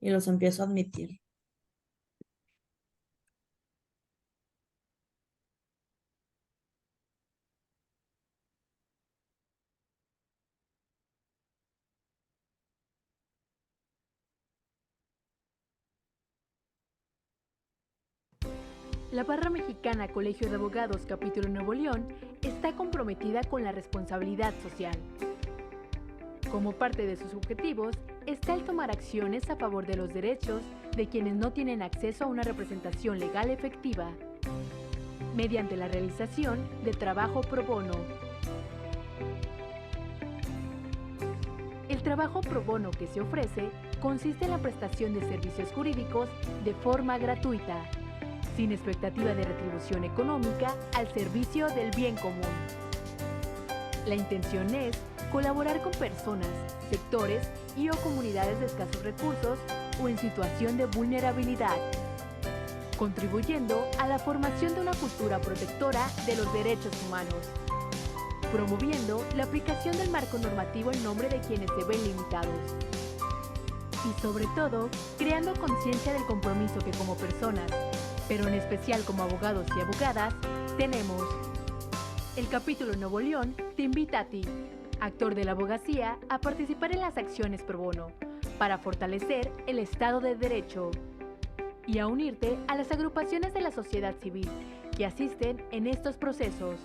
y los empiezo a admitir. La Barra Mexicana Colegio de Abogados Capítulo Nuevo León está comprometida con la responsabilidad social. Como parte de sus objetivos está el tomar acciones a favor de los derechos de quienes no tienen acceso a una representación legal efectiva, mediante la realización de trabajo pro bono. El trabajo pro bono que se ofrece consiste en la prestación de servicios jurídicos de forma gratuita, sin expectativa de retribución económica, al servicio del bien común. La intención es colaborar con personas, sectores y o comunidades de escasos recursos o en situación de vulnerabilidad, contribuyendo a la formación de una cultura protectora de los derechos humanos, promoviendo la aplicación del marco normativo en nombre de quienes se ven limitados y, sobre todo, creando conciencia del compromiso que como personas, pero en especial como abogados y abogadas, tenemos. El Capítulo Nuevo León te invita a ti, actor de la abogacía, a participar en las acciones pro bono para fortalecer el Estado de Derecho y a unirte a las agrupaciones de la sociedad civil que asisten en estos procesos.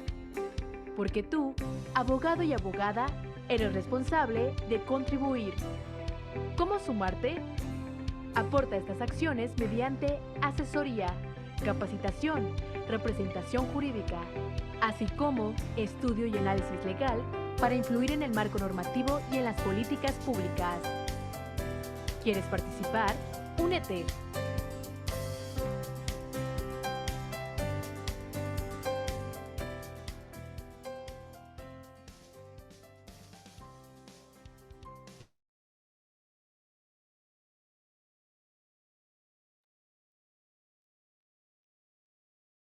Porque tú, abogado y abogada, eres responsable de contribuir. ¿Cómo sumarte? Aporta estas acciones mediante asesoría, capacitación, representación jurídica, así como estudio y análisis legal para influir en el marco normativo y en las políticas públicas. ¿Quieres participar? Únete.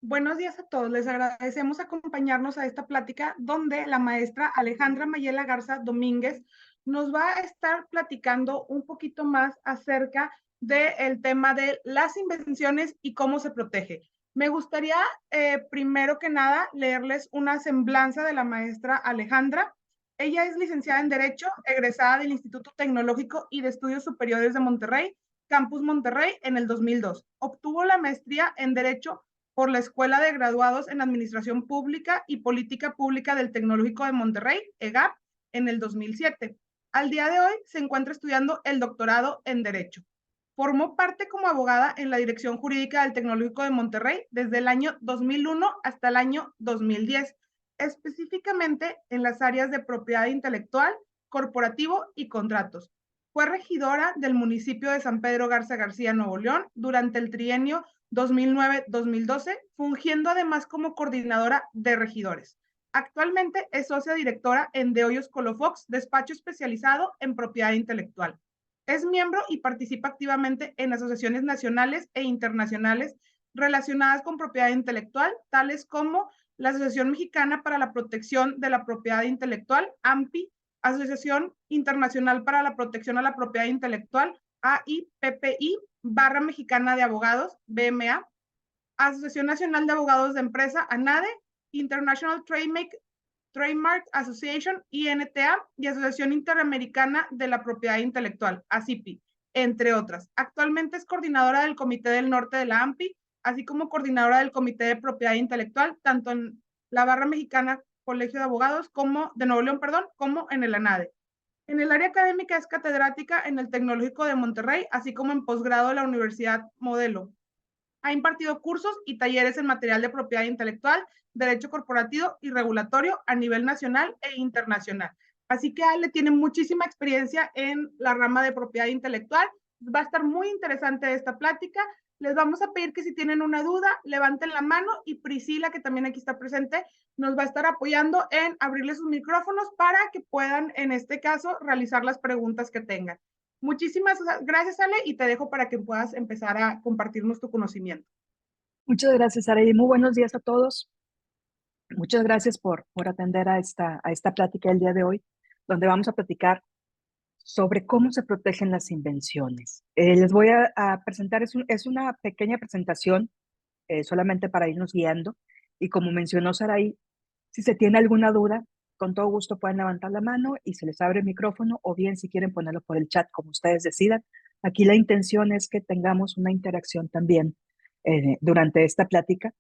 Buenos días a todos. Les agradecemos acompañarnos a esta plática donde la maestra Alejandra Mayela Garza Domínguez nos va a estar platicando un poquito más acerca del tema de las invenciones y cómo se protege. Me gustaría, primero que nada, leerles una semblanza de la maestra Alejandra. Ella es licenciada en Derecho, egresada del Instituto Tecnológico y de Estudios Superiores de Monterrey, Campus Monterrey, en el 2002. Obtuvo la maestría en Derecho por la Escuela de Graduados en Administración Pública y Política Pública del Tecnológico de Monterrey, EGAP, en el 2007. Al día de hoy se encuentra estudiando el doctorado en Derecho. Formó parte como abogada en la Dirección Jurídica del Tecnológico de Monterrey desde el año 2001 hasta el año 2010, específicamente en las áreas de propiedad intelectual, corporativo y contratos. Fue regidora del municipio de San Pedro Garza García, Nuevo León, durante el trienio 2009-2012, fungiendo además como coordinadora de regidores. Actualmente es socia directora en De Hoyos Colofox, despacho especializado en propiedad intelectual. Es miembro y participa activamente en asociaciones nacionales e internacionales relacionadas con propiedad intelectual, tales como la Asociación Mexicana para la Protección de la Propiedad Intelectual, AMPI, Asociación Internacional para la Protección a la Propiedad Intelectual, AIPPI, Barra Mexicana de Abogados, BMA, Asociación Nacional de Abogados de Empresa, ANADE, International Trademark Association, INTA, y Asociación Interamericana de la Propiedad Intelectual, ACIPI, entre otras. Actualmente es coordinadora del Comité del Norte de la AMPI, así como coordinadora del Comité de Propiedad Intelectual, tanto en la Barra Mexicana Colegio de Abogados como de Nuevo León, como en el ANADE. En el área académica es catedrática en el Tecnológico de Monterrey, así como en posgrado de la Universidad Modelo. Ha impartido cursos y talleres en material de propiedad intelectual, derecho corporativo y regulatorio a nivel nacional e internacional. Así que Ale tiene muchísima experiencia en la rama de propiedad intelectual. Va a estar muy interesante esta plática. Les vamos a pedir que si tienen una duda, levanten la mano y Priscila, que también aquí está presente, nos va a estar apoyando en abrirles sus micrófonos para que puedan, en este caso, realizar las preguntas que tengan. Muchísimas gracias, Ale, y te dejo para que puedas empezar a compartirnos tu conocimiento. Muchas gracias, Arely. Muy buenos días a todos. Muchas gracias por atender a esta plática el día de hoy, donde vamos a platicar sobre cómo se protegen las invenciones. Les voy a presentar, es una pequeña presentación solamente para irnos guiando. Y como mencionó Saraí, si se tiene alguna duda, con todo gusto pueden levantar la mano y se les abre el micrófono, o bien si quieren ponerlo por el chat, como ustedes decidan. Aquí la intención es que tengamos una interacción también durante esta plática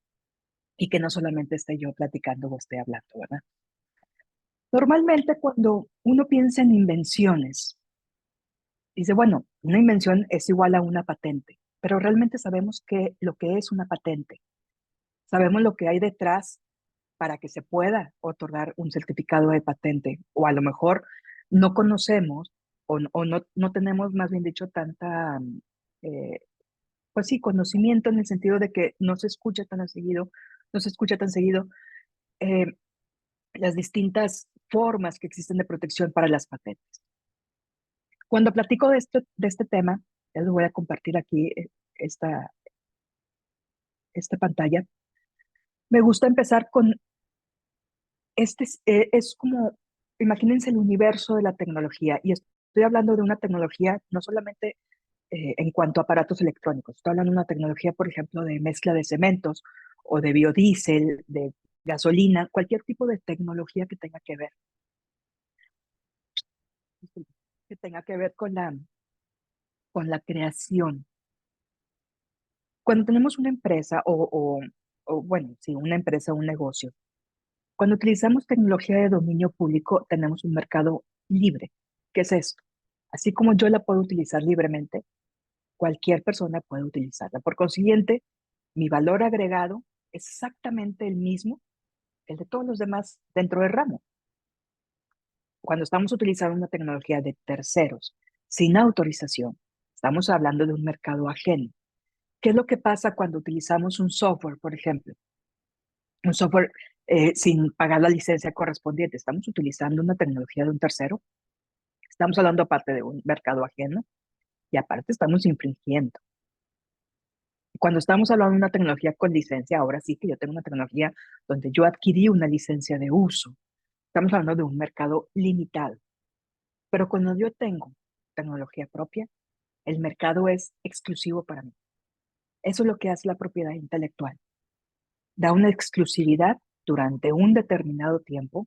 y que no solamente esté yo platicando o esté hablando, ¿verdad? Normalmente cuando uno piensa en invenciones, dice, bueno, una invención es igual a una patente, pero realmente sabemos lo que es una patente. Sabemos lo que hay detrás para que se pueda otorgar un certificado de patente, o a lo mejor no conocemos o no tenemos, más bien dicho, tanta, eh, pues sí, conocimiento en el sentido de que no se escucha tan seguido, no se escucha tan seguido eh, las distintas formas que existen de protección para las patentes. Cuando platico de este tema, ya les voy a compartir aquí esta, esta pantalla. Me gusta empezar con es como, imagínense el universo de la tecnología, y estoy hablando de una tecnología no solamente en cuanto a aparatos electrónicos, estoy hablando de una tecnología, por ejemplo, de mezcla de cementos o de biodiesel, de gasolina, cualquier tipo de tecnología que tenga que ver con la creación. Cuando tenemos una empresa bueno, sí, una empresa o un negocio, cuando utilizamos tecnología de dominio público, tenemos un mercado libre. ¿Qué es esto? Así como yo la puedo utilizar libremente, cualquier persona puede utilizarla. Por consiguiente, mi valor agregado es exactamente el mismo, el de todos los demás dentro del ramo. Cuando estamos utilizando una tecnología de terceros sin autorización, estamos hablando de un mercado ajeno. ¿Qué es lo que pasa cuando utilizamos un software, por ejemplo? Un software sin pagar la licencia correspondiente. Estamos utilizando una tecnología de un tercero. Estamos hablando aparte de un mercado ajeno y aparte estamos infringiendo. Cuando estamos hablando de una tecnología con licencia, ahora sí que yo tengo una tecnología donde yo adquirí una licencia de uso. Estamos hablando de un mercado limitado. Pero cuando yo tengo tecnología propia, el mercado es exclusivo para mí. Eso es lo que hace la propiedad intelectual. Da una exclusividad durante un determinado tiempo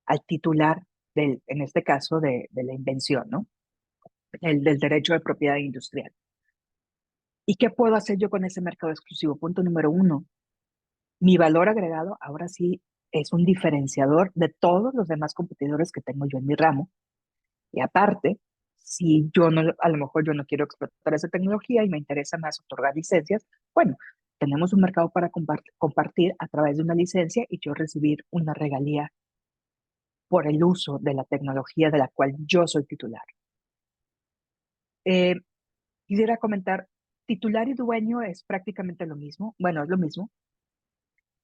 al titular en este caso, de la invención, ¿no? Del derecho de propiedad industrial. ¿Y qué puedo hacer yo con ese mercado exclusivo? Punto número uno, mi valor agregado ahora sí es un diferenciador de todos los demás competidores que tengo yo en mi ramo. Y aparte, si yo no, a lo mejor yo no quiero explotar esa tecnología y me interesa más otorgar licencias, bueno, tenemos un mercado para compartir a través de una licencia y yo recibir una regalía por el uso de la tecnología de la cual yo soy titular. Eh, Quisiera comentar, titular y dueño es prácticamente lo mismo, bueno, es lo mismo,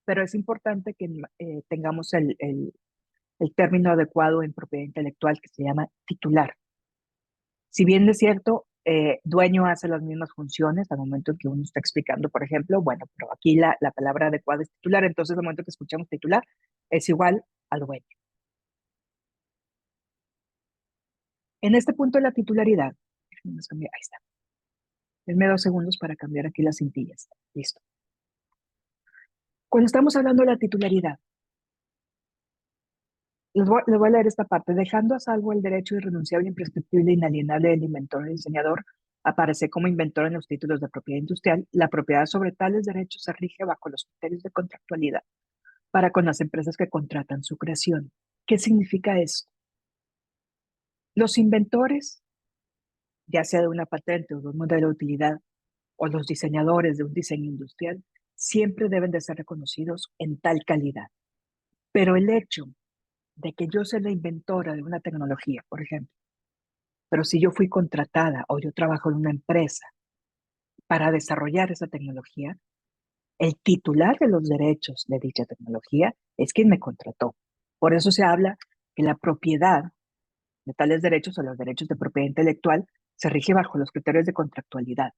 pero es importante que tengamos el término adecuado en propiedad intelectual que se llama titular. Si bien es cierto, dueño hace las mismas funciones al momento en que uno está explicando, por ejemplo, bueno, pero aquí la palabra adecuada es titular, entonces al momento que escuchamos titular es igual al dueño. En este punto de la titularidad, ahí está. Denme 2 segundos para cambiar aquí las cintillas. Listo. Cuando estamos hablando de la titularidad, les voy a leer esta parte. Dejando a salvo el derecho irrenunciable, imprescriptible e inalienable del inventor o diseñador, aparece como inventor en los títulos de propiedad industrial. La propiedad sobre tales derechos se rige bajo los criterios de contractualidad para con las empresas que contratan su creación. ¿Qué significa esto? Los inventores, ya sea de una patente o de un modelo de utilidad, o los diseñadores de un diseño industrial, siempre deben de ser reconocidos en tal calidad. Pero el hecho de que yo sea la inventora de una tecnología, por ejemplo, pero si yo fui contratada o yo trabajo en una empresa para desarrollar esa tecnología, el titular de los derechos de dicha tecnología es quien me contrató. Por eso se habla que la propiedad de tales derechos o los derechos de propiedad intelectual se rige bajo los criterios de contractualidad.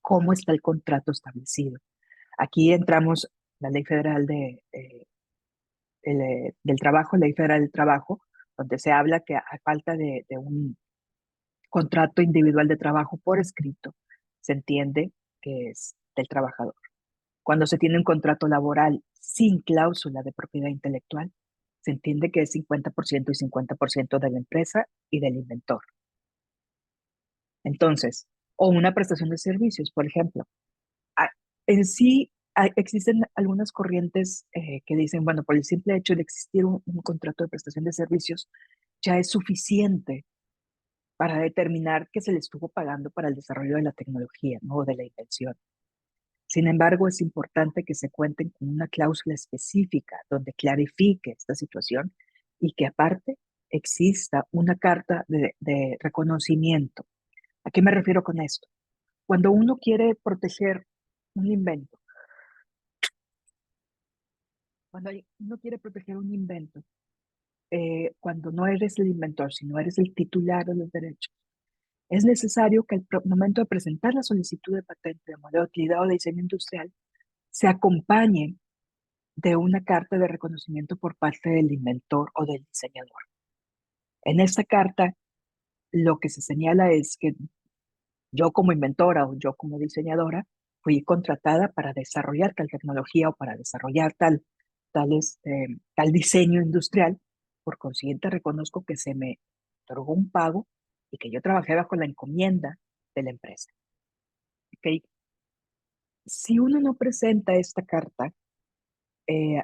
¿Cómo está el contrato establecido? Aquí entramos la Ley Federal del Trabajo, Ley Federal del Trabajo, donde se habla que a falta de un contrato individual de trabajo por escrito, se entiende que es del trabajador. Cuando se tiene un contrato laboral sin cláusula de propiedad intelectual, se entiende que es 50% y 50% de la empresa y del inventor. Entonces, o una prestación de servicios, por ejemplo. Ah, En sí, existen algunas corrientes que dicen, bueno, por el simple hecho de existir un contrato de prestación de servicios, ya es suficiente para determinar que se le estuvo pagando para el desarrollo de la tecnología, ¿no? O de la invención. Sin embargo, es importante que se cuenten con una cláusula específica donde clarifique esta situación y que aparte exista una carta de reconocimiento. ¿A qué me refiero con esto? Cuando uno quiere proteger un invento, cuando uno quiere proteger un invento, cuando no eres el inventor, sino eres el titular de los derechos, es necesario que al momento de presentar la solicitud de patente de modelo de utilidad o de diseño industrial se acompañe de una carta de reconocimiento por parte del inventor o del diseñador. En esta carta, lo que se señala es que yo como inventora o yo como diseñadora fui contratada para desarrollar tal tecnología o para desarrollar tal diseño industrial. Por consiguiente, reconozco que se me otorgó un pago y que yo trabajé bajo la encomienda de la empresa. ¿Okay? Si uno no presenta esta carta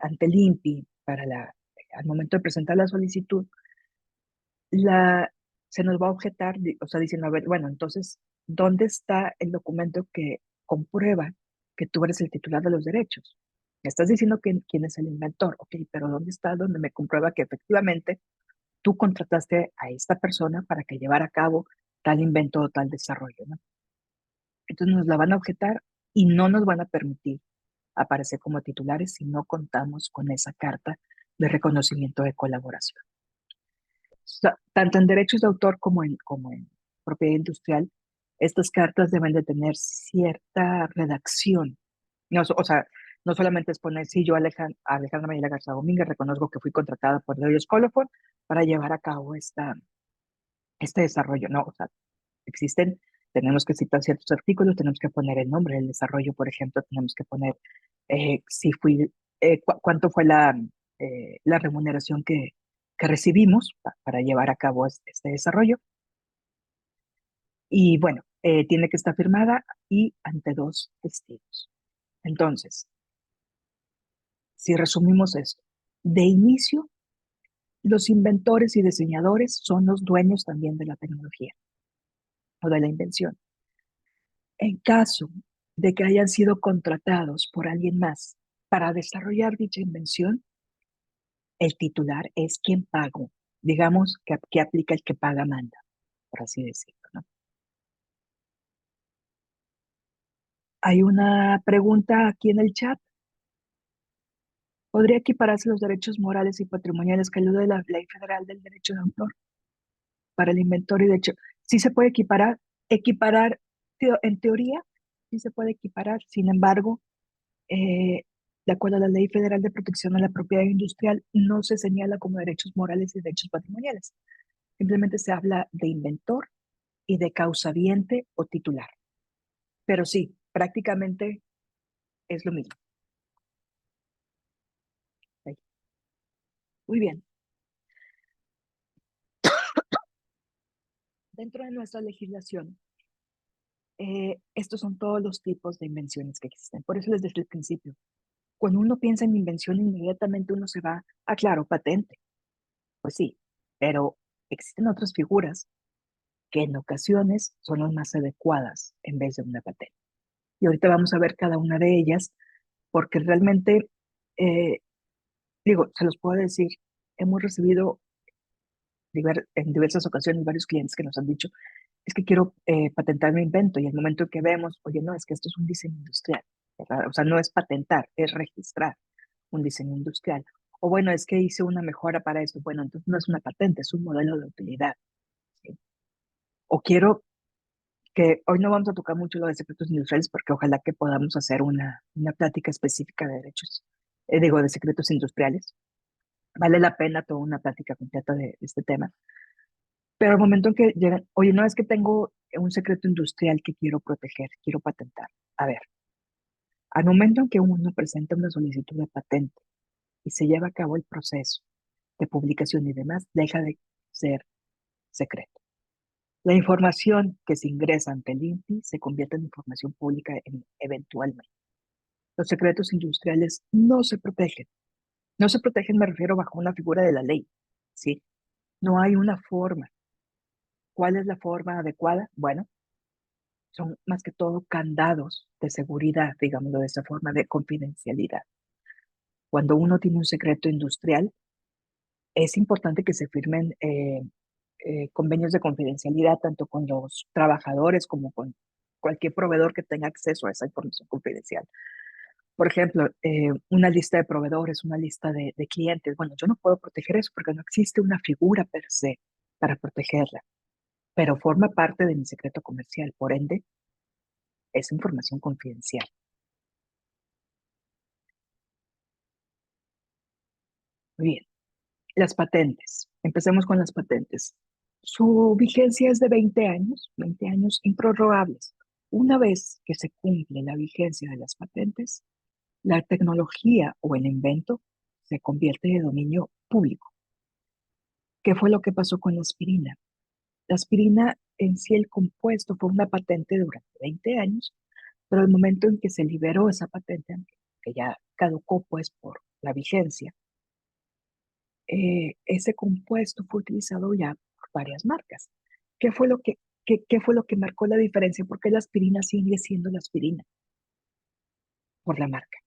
ante el INPI al momento de presentar la solicitud, la, se nos va a objetar, o sea, diciendo, a ver, bueno, entonces, ¿dónde está el documento que comprueba que tú eres el titular de los derechos? Me estás diciendo quién es el inventor, ok, pero ¿dónde está donde me comprueba que efectivamente tú contrataste a esta persona para que llevara a cabo tal invento o tal desarrollo, ¿no? Entonces nos la van a objetar y no nos van a permitir aparecer como titulares si no contamos con esa carta de reconocimiento de colaboración. Tanto en derechos de autor como en propiedad industrial, estas cartas deben de tener cierta redacción. No, o sea, no solamente es poner, sí, yo, Alejandra Mayela Garza Domínguez, reconozco que fui contratada por Deloitte Colofon para llevar a cabo este desarrollo. No, o sea, existen, tenemos que citar ciertos artículos, tenemos que poner el nombre del desarrollo, por ejemplo, tenemos que poner si fui, cuánto fue la remuneración que recibimos para llevar a cabo este desarrollo. Y bueno, tiene que estar firmada y ante dos testigos. Entonces, si resumimos esto, de inicio, los inventores y diseñadores son los dueños también de la tecnología o de la invención. En caso de que hayan sido contratados por alguien más para desarrollar dicha invención, el titular es quien pagó. Digamos que aplica el que paga manda, por así decirlo, ¿no? Hay una pregunta aquí en el chat. ¿Podría equipararse los derechos morales y patrimoniales que alude la Ley Federal del Derecho de Autor para el inventor? Y de hecho, sí se puede equiparar, en teoría, sí se puede equiparar. Sin embargo, eh, de acuerdo a la Ley Federal de Protección a la Propiedad Industrial, no se señala como derechos morales y derechos patrimoniales. Simplemente se habla de inventor y de causaviente o titular. Pero sí, prácticamente es lo mismo. Ahí. Muy bien. Dentro de nuestra legislación, estos son todos los tipos de invenciones que existen. Por eso les dije al principio, cuando uno piensa en invención, inmediatamente uno se va a, claro, patente. Pues sí, pero existen otras figuras que en ocasiones son las más adecuadas en vez de una patente. Y ahorita vamos a ver cada una de ellas, porque realmente, eh, digo, se los puedo decir, hemos recibido en diversas ocasiones varios clientes que nos han dicho, es que quiero patentar mi invento y el momento que vemos, oye, no, es que esto es un diseño industrial, ¿verdad? O sea, no es patentar, es registrar un diseño industrial. O bueno, es que hice una mejora para esto. Bueno, entonces no es una patente, es un modelo de utilidad. ¿Sí? O quiero que hoy no vamos a tocar mucho lo de secretos industriales porque ojalá que podamos hacer una plática específica de derechos, digo, de secretos industriales. Vale la pena toda una plática completa de este tema. Pero al momento en que llegan, oye, no es que tengo un secreto industrial que quiero proteger, quiero patentar. A ver, al momento en que uno presenta una solicitud de patente y se lleva a cabo el proceso de publicación y demás, deja de ser secreto. La información que se ingresa ante el INPI se convierte en información pública eventualmente. Los secretos industriales no se protegen. No se protegen, me refiero bajo una figura de la ley, ¿sí? No hay una forma. ¿Cuál es la forma adecuada? Bueno, son más que todo candados de seguridad, digámoslo de esa forma, de confidencialidad. Cuando uno tiene un secreto industrial, es importante que se firmen convenios de confidencialidad tanto con los trabajadores como con cualquier proveedor que tenga acceso a esa información confidencial. Por ejemplo, una lista de proveedores, una lista de clientes. Bueno, yo no puedo proteger eso porque no existe una figura per se para protegerla, pero forma parte de mi secreto comercial. Por ende, es información confidencial. Muy bien, las patentes. Empecemos con las patentes. Su vigencia es de 20 años improrrogables. Una vez que se cumple la vigencia de las patentes, la tecnología o el invento se convierte de dominio público. ¿Qué fue lo que pasó con la aspirina? La aspirina en sí, el compuesto, fue una patente durante 20 años, pero el momento en que se liberó esa patente, que ya caducó pues por la vigencia, ese compuesto fue utilizado ya por varias marcas. ¿Qué fue lo que, qué fue lo que marcó la diferencia? Porque la aspirina sigue siendo la aspirina por la marca.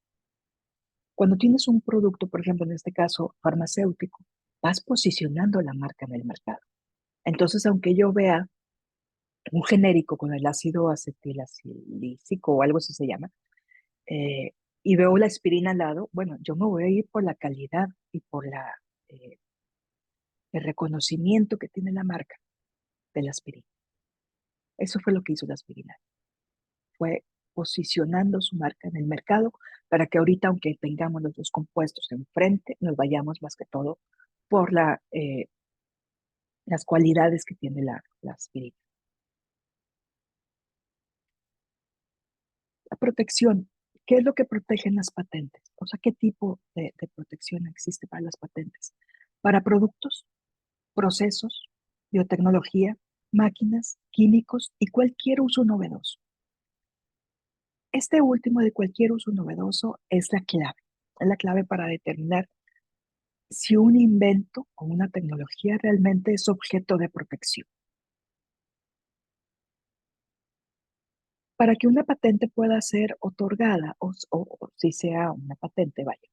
Cuando tienes un producto, por ejemplo, en este caso farmacéutico, vas posicionando la marca en el mercado. Entonces, aunque yo vea un genérico con el ácido acetilsalicílico o algo así se llama, eh, y veo la aspirina al lado, bueno, yo me voy a ir por la calidad y por eh, el reconocimiento que tiene la marca de la aspirina. Eso fue lo que hizo la aspirina. Fue posicionando su marca en el mercado para que ahorita, aunque tengamos los dos compuestos enfrente, nos vayamos más que todo por las cualidades que tiene la aspirina. La protección. ¿Qué es lo que protegen las patentes? O sea, ¿qué tipo de protección existe para las patentes? Para productos, procesos, biotecnología, máquinas, químicos y cualquier uso novedoso. Este último de cualquier uso novedoso es la clave para determinar si un invento o una tecnología realmente es objeto de protección. Para que una patente pueda ser otorgada, o si sea una patente, vaya,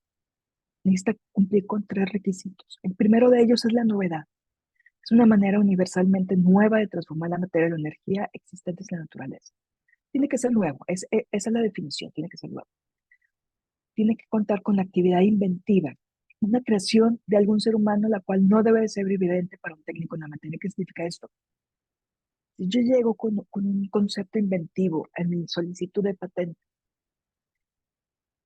necesita cumplir con tres requisitos. El primero de ellos es la novedad. Es una manera universalmente nueva de transformar la materia y la energía existentes en la naturaleza. Tiene que ser nuevo, esa es la definición, tiene que ser nuevo. Tiene que contar con actividad inventiva, una creación de algún ser humano, la cual no debe de ser evidente para un técnico en la materia. ¿Qué significa esto? Si yo llego con un concepto inventivo en mi solicitud de patente,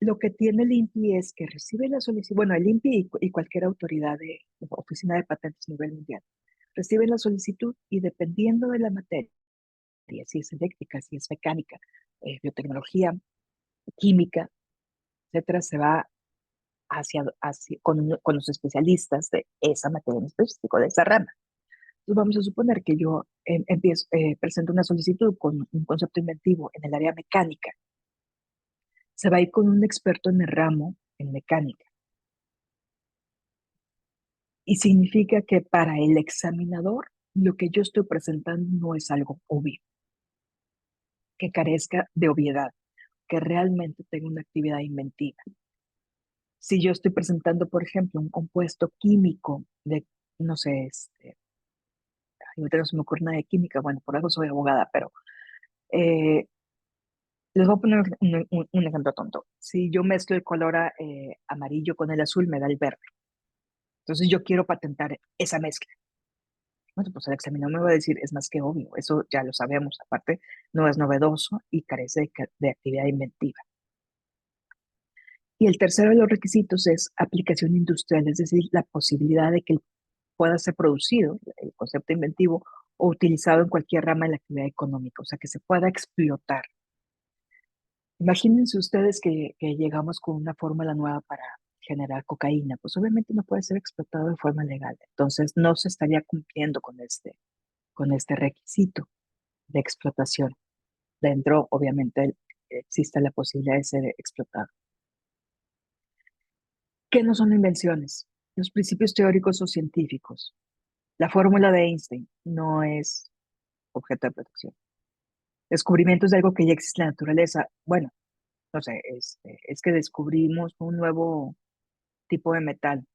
lo que tiene el INPI es que recibe la solicitud, bueno, el INPI y cualquier autoridad de oficina de patentes a nivel mundial, reciben la solicitud y dependiendo de la materia, si es eléctrica, si es mecánica, biotecnología, química, etcétera, se va con los especialistas de esa materia en específico, de esa rama. Entonces vamos a suponer que yo presento una solicitud con un concepto inventivo en el área mecánica. Se va a ir con un experto en el ramo en mecánica. Y significa que para el examinador lo que yo estoy presentando no es algo obvio, que carezca de obviedad, que realmente tenga una actividad inventiva. Si yo estoy presentando, por ejemplo, un compuesto químico de, no sé, ahorita no se me ocurre nada de química, bueno, por algo soy abogada, pero eh, les voy a poner un ejemplo tonto. Si yo mezclo el color amarillo con el azul, me da el verde. Entonces yo quiero patentar esa mezcla. Bueno, pues el examinador me va a decir, es más que obvio, eso ya lo sabemos, aparte no es novedoso y carece de actividad inventiva. Y el tercero de los requisitos es aplicación industrial, es decir, la posibilidad de que pueda ser producido, el concepto inventivo, o utilizado en cualquier rama de la actividad económica, o sea, que se pueda explotar. Imagínense ustedes que llegamos con una fórmula nueva para generar cocaína, pues obviamente no puede ser explotado de forma legal, entonces no se estaría cumpliendo con este requisito de explotación. Dentro, obviamente, existe la posibilidad de ser explotado. ¿Qué no son invenciones? Los principios teóricos o científicos. La fórmula de Einstein no es objeto de protección. Descubrimientos de algo que ya existe en la naturaleza. Bueno, no sé, es que descubrimos un nuevo tipo de metal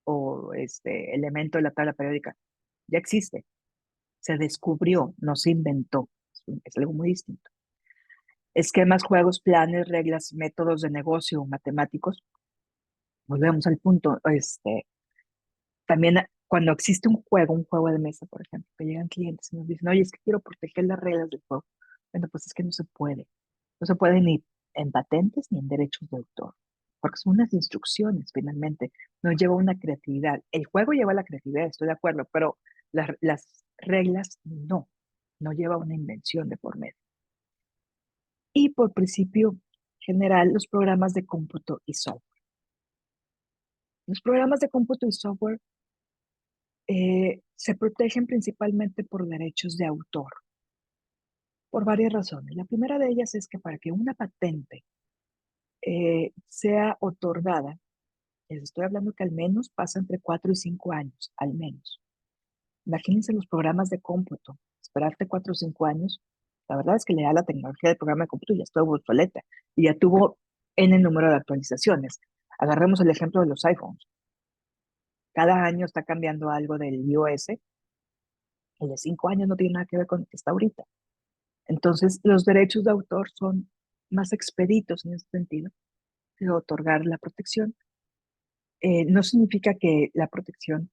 o este elemento de la tabla periódica. Ya existe, se descubrió, no se inventó. Es algo muy distinto. Esquemas, juegos, planes, reglas, métodos de negocio, matemáticos. Volvemos al punto. También cuando existe un juego de mesa, por ejemplo, que llegan clientes y nos dicen, oye, es que quiero proteger las reglas del juego. Bueno, pues es que no se puede. No se puede ni en patentes ni en derechos de autor, porque son unas instrucciones finalmente. No lleva una creatividad. El juego lleva la creatividad, estoy de acuerdo, pero las reglas no. No lleva una invención de por medio. Y por principio general, los programas de cómputo y software. Los programas de cómputo y software se protegen principalmente por derechos de autor, por varias razones. La primera de ellas es que para que una patente sea otorgada, les estoy hablando que al menos pasa entre 4 y 5 años, al menos. Imagínense los programas de cómputo, esperarte 4 o 5 años. La verdad es que ya la tecnología del programa de cómputo ya estuvo obsoleta y ya tuvo N número de actualizaciones. Agarremos el ejemplo de los iPhones. Cada año está cambiando algo del iOS. El de 5 años no tiene nada que ver con el que está ahorita. Entonces, los derechos de autor son más expeditos en ese sentido de otorgar la protección. No significa que la protección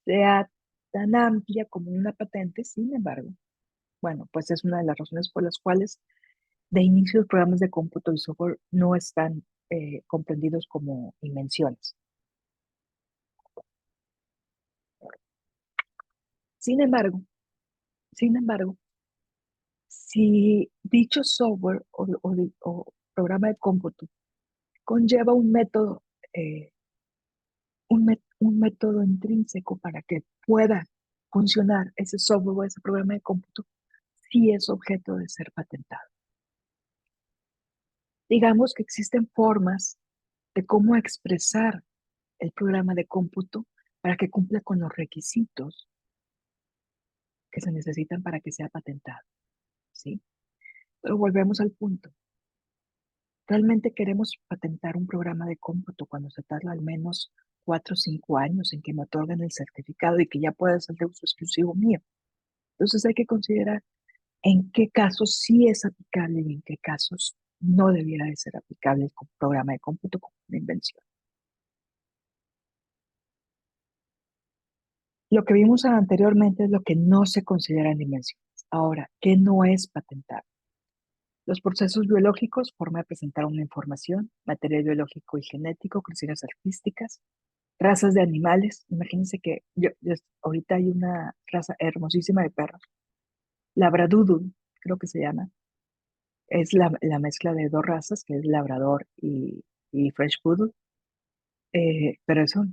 sea tan amplia como una patente, sin embargo, bueno, pues es una de las razones por las cuales de inicio los programas de cómputo y software no están comprendidos como invenciones. Sin embargo, sin embargo, si dicho software o programa de cómputo conlleva un método eh, un método intrínseco para que pueda funcionar ese software o ese programa de cómputo, sí es objeto de ser patentado. Digamos que existen formas de cómo expresar el programa de cómputo para que cumpla con los requisitos que se necesitan para que sea patentado, ¿sí? Pero volvemos al punto. ¿Realmente queremos patentar un programa de cómputo cuando se tarda al menos 4 o 5 años en que me otorguen el certificado y que ya pueda ser de uso exclusivo mío? Entonces hay que considerar en qué casos sí es aplicable y en qué casos no debiera de ser aplicable el programa de cómputo como una invención. Lo que vimos anteriormente es lo que no se consideran invenciones. Ahora, ¿qué no es patentable? Los procesos biológicos, forma de presentar una información, material biológico y genético, creaciones artísticas, razas de animales. Imagínense que ahorita hay una raza hermosísima de perros, Labradoodle, creo que se llama. Es la mezcla de dos razas, que es Labrador y French Poodle, pero eso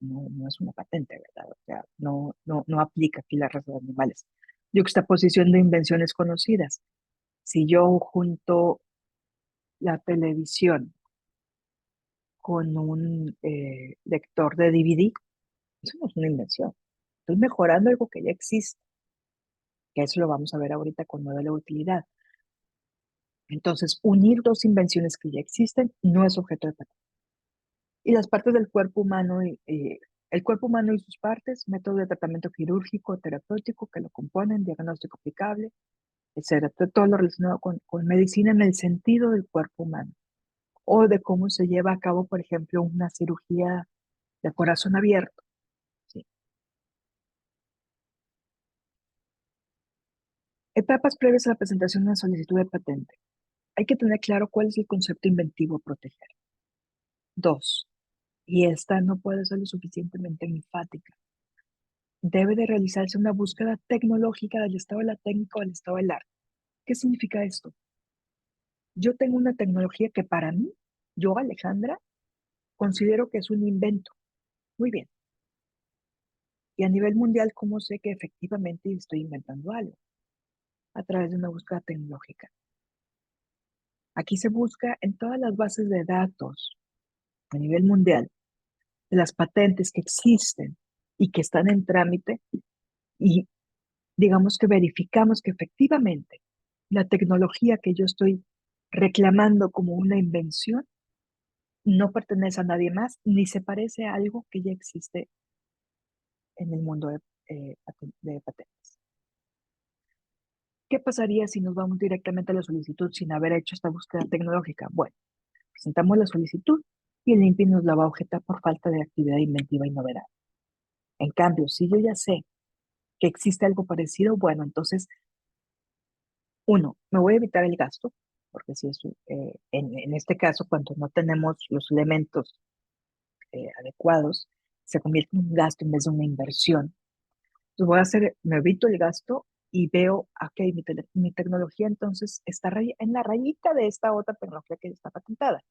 no es una patente, ¿verdad? O sea, no aplica aquí la raza de animales. Yuxtaposición de invenciones conocidas. Si yo junto la televisión con un lector de DVD, eso no es una invención. Estoy mejorando algo que ya existe, que eso lo vamos a ver ahorita con modelo de utilidad. Entonces, unir dos invenciones que ya existen no es objeto de patente. Y las partes del cuerpo humano, el cuerpo humano y sus partes, métodos de tratamiento quirúrgico, terapéutico que lo componen, diagnóstico aplicable, etcétera. Todo lo relacionado con medicina en el sentido del cuerpo humano o de cómo se lleva a cabo, por ejemplo, una cirugía de corazón abierto. ¿Sí? Etapas previas a la presentación de una solicitud de patente. Hay que tener claro cuál es el concepto inventivo a proteger. Dos, y esta no puede ser lo suficientemente enfática. Debe de realizarse una búsqueda tecnológica del estado de la técnica o del estado del arte. ¿Qué significa esto? Yo tengo una tecnología que para mí, yo, Alejandra, considero que es un invento. Muy bien. Y a nivel mundial, ¿cómo sé que efectivamente estoy inventando algo? A través de una búsqueda tecnológica. Aquí se busca en todas las bases de datos a nivel mundial, de las patentes que existen y que están en trámite, y digamos que verificamos que efectivamente la tecnología que yo estoy reclamando como una invención no pertenece a nadie más ni se parece a algo que ya existe en el mundo de patentes. ¿Qué pasaría si nos vamos directamente a la solicitud sin haber hecho esta búsqueda tecnológica? Bueno, presentamos la solicitud y el INPI nos la va a objetar por falta de actividad inventiva y novedad. En cambio, si yo ya sé que existe algo parecido, bueno, entonces, uno, me voy a evitar el gasto, porque si es, en este caso, cuando no tenemos los elementos adecuados, se convierte en un gasto en vez de una inversión. Entonces voy a hacer, me evito el gasto y veo, ok, mi tecnología entonces está en la rayita de esta otra tecnología que está patentada.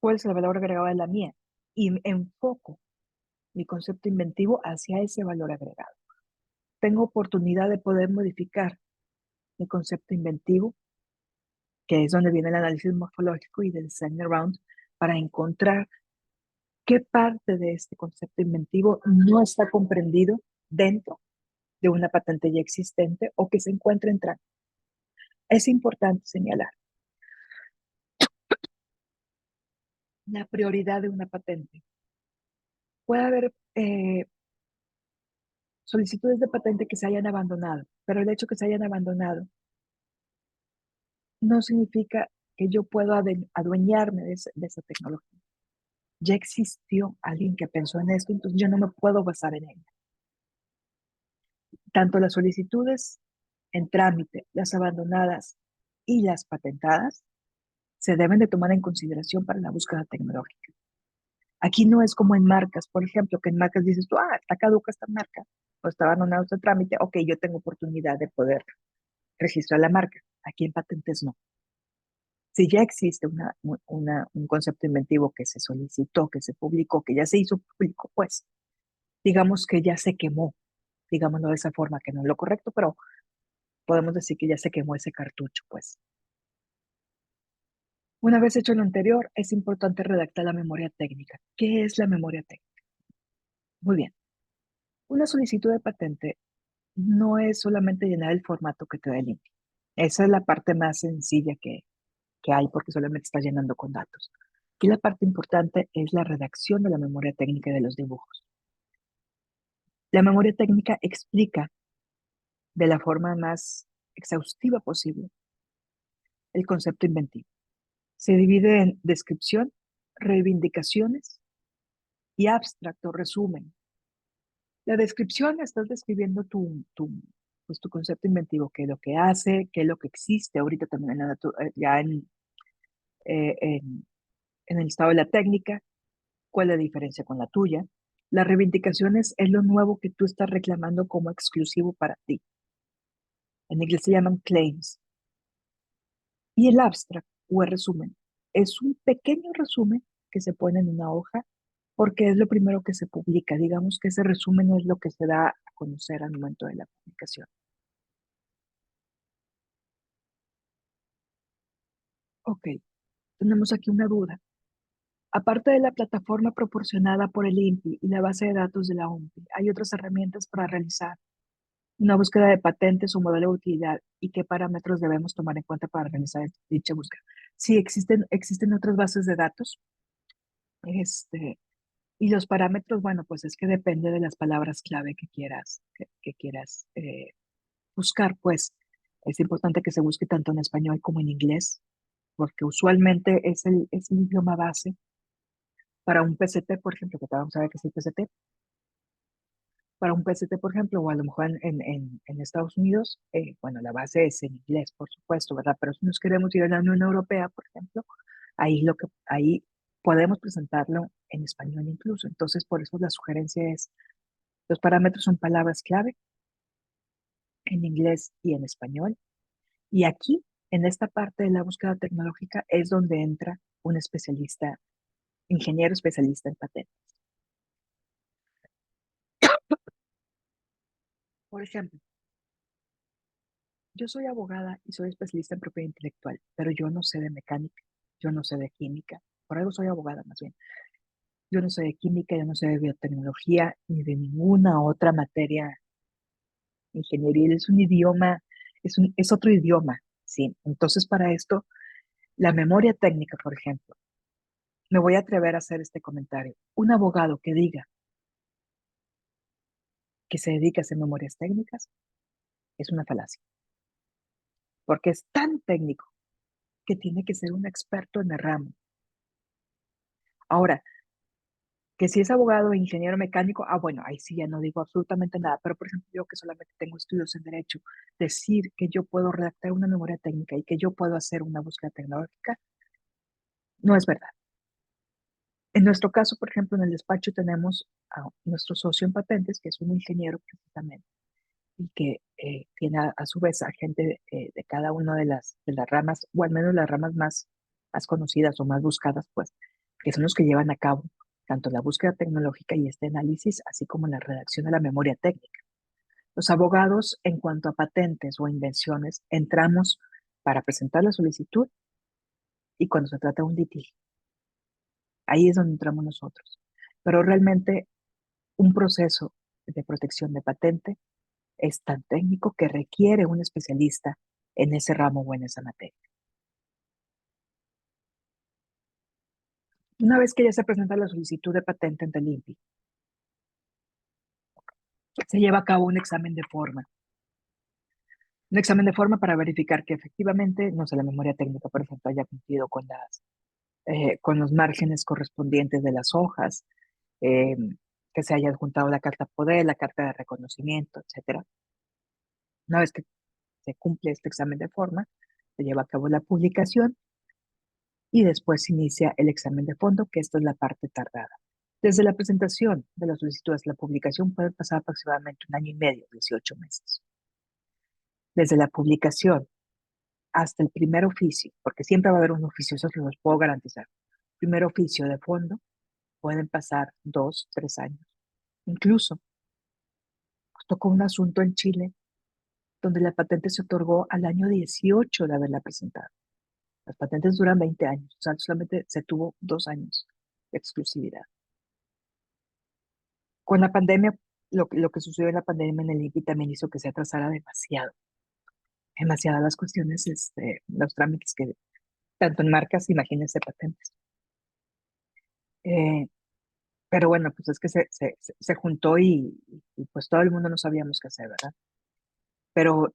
¿Cuál es el valor agregado de la mía? Y enfoco mi concepto inventivo hacia ese valor agregado. Tengo oportunidad de poder modificar mi concepto inventivo, que es donde viene el análisis morfológico y del design around, para encontrar qué parte de este concepto inventivo no está comprendido dentro de una patente ya existente o que se encuentra en trámite. Es importante señalar la prioridad de una patente. Puede haber solicitudes de patente que se hayan abandonado, pero el hecho que se hayan abandonado no significa que yo pueda adueñarme de esa tecnología. Ya existió alguien que pensó en esto, entonces yo no me puedo basar en ella. Tanto las solicitudes en trámite, las abandonadas y las patentadas, se deben de tomar en consideración para la búsqueda tecnológica. Aquí no es como en marcas, por ejemplo, que en marcas dices tú, está caduca esta marca, o está abandonado este trámite, ok, yo tengo oportunidad de poder registrar la marca. Aquí en patentes no. Si ya existe un concepto inventivo que se solicitó, que se publicó, que ya se hizo público, pues digamos que ya se quemó, digámoslo de esa forma, que no es lo correcto, pero podemos decir que ya se quemó ese cartucho, pues. Una vez hecho lo anterior, es importante redactar la memoria técnica. ¿Qué es la memoria técnica? Muy bien. Una solicitud de patente no es solamente llenar el formato que te da el INPI. Esa es la parte más sencilla que hay porque solamente estás llenando con datos. Aquí la parte importante es la redacción de la memoria técnica y de los dibujos. La memoria técnica explica de la forma más exhaustiva posible el concepto inventivo. Se divide en descripción, reivindicaciones y abstracto, resumen. La descripción, estás describiendo pues, tu concepto inventivo, qué es lo que hace, qué es lo que existe ahorita también ya en el estado de la técnica, cuál es la diferencia con la tuya. Las reivindicaciones es lo nuevo que tú estás reclamando como exclusivo para ti. En inglés se llaman claims. Y el abstract o el resumen es un pequeño resumen que se pone en una hoja porque es lo primero que se publica. Digamos que ese resumen es lo que se da a conocer al momento de la publicación. Ok, tenemos aquí una duda. Aparte de la plataforma proporcionada por el INPI y la base de datos de la OMPI, hay otras herramientas para realizar una búsqueda de patentes o modelo de utilidad y qué parámetros debemos tomar en cuenta para realizar dicha búsqueda. Sí, existen otras bases de datos, y los parámetros, bueno, pues es que depende de las palabras clave que quieras buscar, pues es importante que se busque tanto en español como en inglés, porque usualmente es el idioma base para un PCT, por ejemplo, que vamos a ver qué es el PCT. Para un PCT, por ejemplo, o a lo mejor en Estados Unidos, bueno, la base es en inglés, por supuesto, ¿verdad? Pero si nos queremos ir a la Unión Europea, por ejemplo, ahí podemos presentarlo en español incluso. Entonces, por eso la sugerencia es, los parámetros son palabras clave en inglés y en español. Y aquí, en esta parte de la búsqueda tecnológica, es donde entra un especialista, ingeniero especialista en patentes. Por ejemplo, yo soy abogada y soy especialista en propiedad intelectual, pero yo no sé de mecánica, yo no sé de química, por algo soy abogada más bien. Yo no sé de química, yo no sé de biotecnología, ni de ninguna otra materia ingeniería. Es un idioma, es otro idioma, ¿sí? Entonces, para esto, la memoria técnica, por ejemplo, me voy a atrever a hacer este comentario. Un abogado que diga que se dedica a hacer memorias técnicas es una falacia, porque es tan técnico que tiene que ser un experto en el ramo. Ahora, que si es abogado e ingeniero mecánico, bueno, ahí sí ya no digo absolutamente nada, pero por ejemplo, yo que solamente tengo estudios en derecho, decir que yo puedo redactar una memoria técnica y que yo puedo hacer una búsqueda tecnológica, no es verdad. En nuestro caso, por ejemplo, en el despacho tenemos a nuestro socio en patentes, que es un ingeniero precisamente, y que tiene a su vez a gente de cada una de las ramas, o al menos las ramas más conocidas o más buscadas, pues, que son los que llevan a cabo tanto la búsqueda tecnológica y este análisis, así como la redacción de la memoria técnica. Los abogados, en cuanto a patentes o invenciones, entramos para presentar la solicitud y cuando se trata de un litigio. Ahí es donde entramos nosotros. Pero realmente un proceso de protección de patente es tan técnico que requiere un especialista en ese ramo o en esa materia. Una vez que ya se presenta la solicitud de patente ante el INPI, se lleva a cabo un examen de forma. Un examen de forma para verificar que efectivamente, no sé, la memoria técnica, por ejemplo, haya cumplido con los márgenes correspondientes de las hojas, eh, que se haya adjuntado la carta poder, la carta de reconocimiento, etcétera. Una vez que se cumple este examen de forma, se lleva a cabo la publicación y después se inicia el examen de fondo, que esta es la parte tardada. Desde la presentación de las solicitudes a la publicación puede pasar aproximadamente 1 año y medio, 18 meses. Desde la publicación hasta el primer oficio, porque siempre va a haber un oficio, eso se los puedo garantizar. Primer oficio de fondo, pueden pasar 2, 3 años. Incluso nos tocó un asunto en Chile donde la patente se otorgó al año 18 de haberla presentado. Las patentes duran 20 años, o sea, solamente se tuvo 2 años de exclusividad. Con la pandemia, lo que sucedió en la pandemia en el INPI también hizo que se atrasara demasiadas las cuestiones, los trámites que, tanto en marcas, imagínense patentes. Eh, pero bueno, pues es que se juntó y pues todo el mundo no sabíamos qué hacer, ¿verdad? Pero,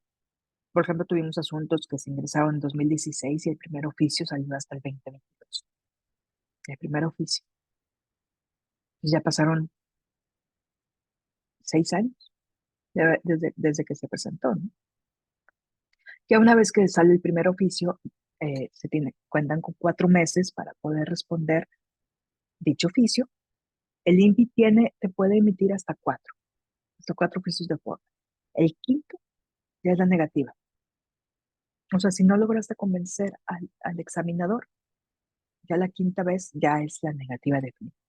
por ejemplo, tuvimos asuntos que se ingresaron en 2016 y el primer oficio salió hasta el 2022. El primer oficio. Pues ya pasaron 6 años desde que se presentó, ¿no? Ya una vez que sale el primer oficio, cuentan con 4 meses para poder responder dicho oficio. El INPI te puede emitir hasta cuatro oficios de forma. El quinto ya es la negativa. O sea, si no lograste convencer al examinador, ya la quinta vez ya es la negativa definitiva.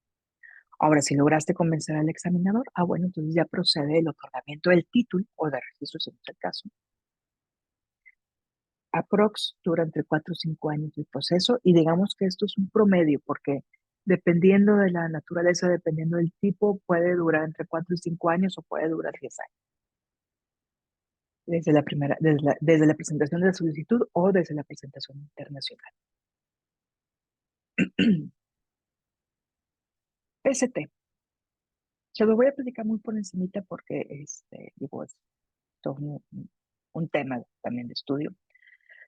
Ahora, si lograste convencer al examinador, bueno, entonces ya procede el otorgamiento del título o de registro, si no es el caso. Aprox dura entre 4 o 5 años el proceso y digamos que esto es un promedio porque dependiendo de la naturaleza, dependiendo del tipo, puede durar entre 4 y 5 años o puede durar 10 años. Desde la presentación de la solicitud o desde la presentación internacional. PST. Se lo voy a platicar muy por encimita porque digo, es todo un tema también de estudio.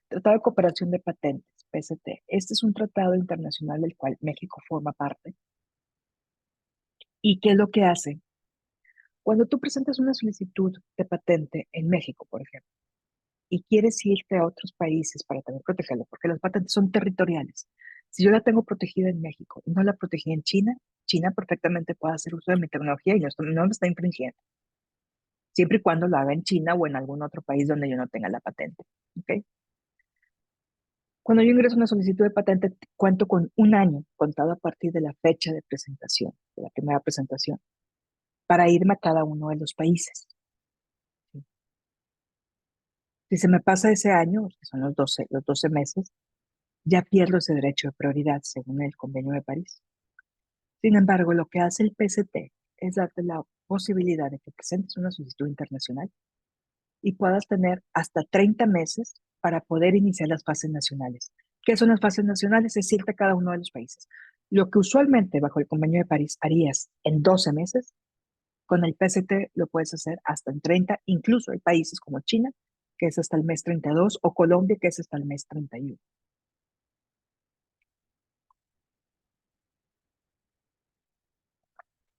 Tratado de Cooperación de Patentes, PST. Este es un tratado internacional del cual México forma parte. ¿Y qué es lo que hace? Cuando tú presentas una solicitud de patente en México, por ejemplo, y quieres irte a otros países para también protegerlo, porque las patentes son territoriales. Si yo la tengo protegida en México y no la protegí en China, China perfectamente puede hacer uso de mi tecnología y no me está infringiendo, siempre y cuando lo haga en China o en algún otro país donde yo no tenga la patente. ¿Ok? Cuando yo ingreso una solicitud de patente, cuento con un año contado a partir de la fecha de presentación, de la primera presentación, para irme a cada uno de los países. ¿Sí? Si se me pasa ese año, que son los 12 meses, ya pierdo ese derecho de prioridad según el Convenio de París. Sin embargo, lo que hace el PCT es darte la posibilidad de que presentes una solicitud internacional y puedas tener hasta 30 meses para poder iniciar las fases nacionales. ¿Qué son las fases nacionales? Es irte a cada uno de los países. Lo que usualmente bajo el Convenio de París harías en 12 meses, con el PCT lo puedes hacer hasta en 30, incluso hay países como China, que es hasta el mes 32, o Colombia, que es hasta el mes 31.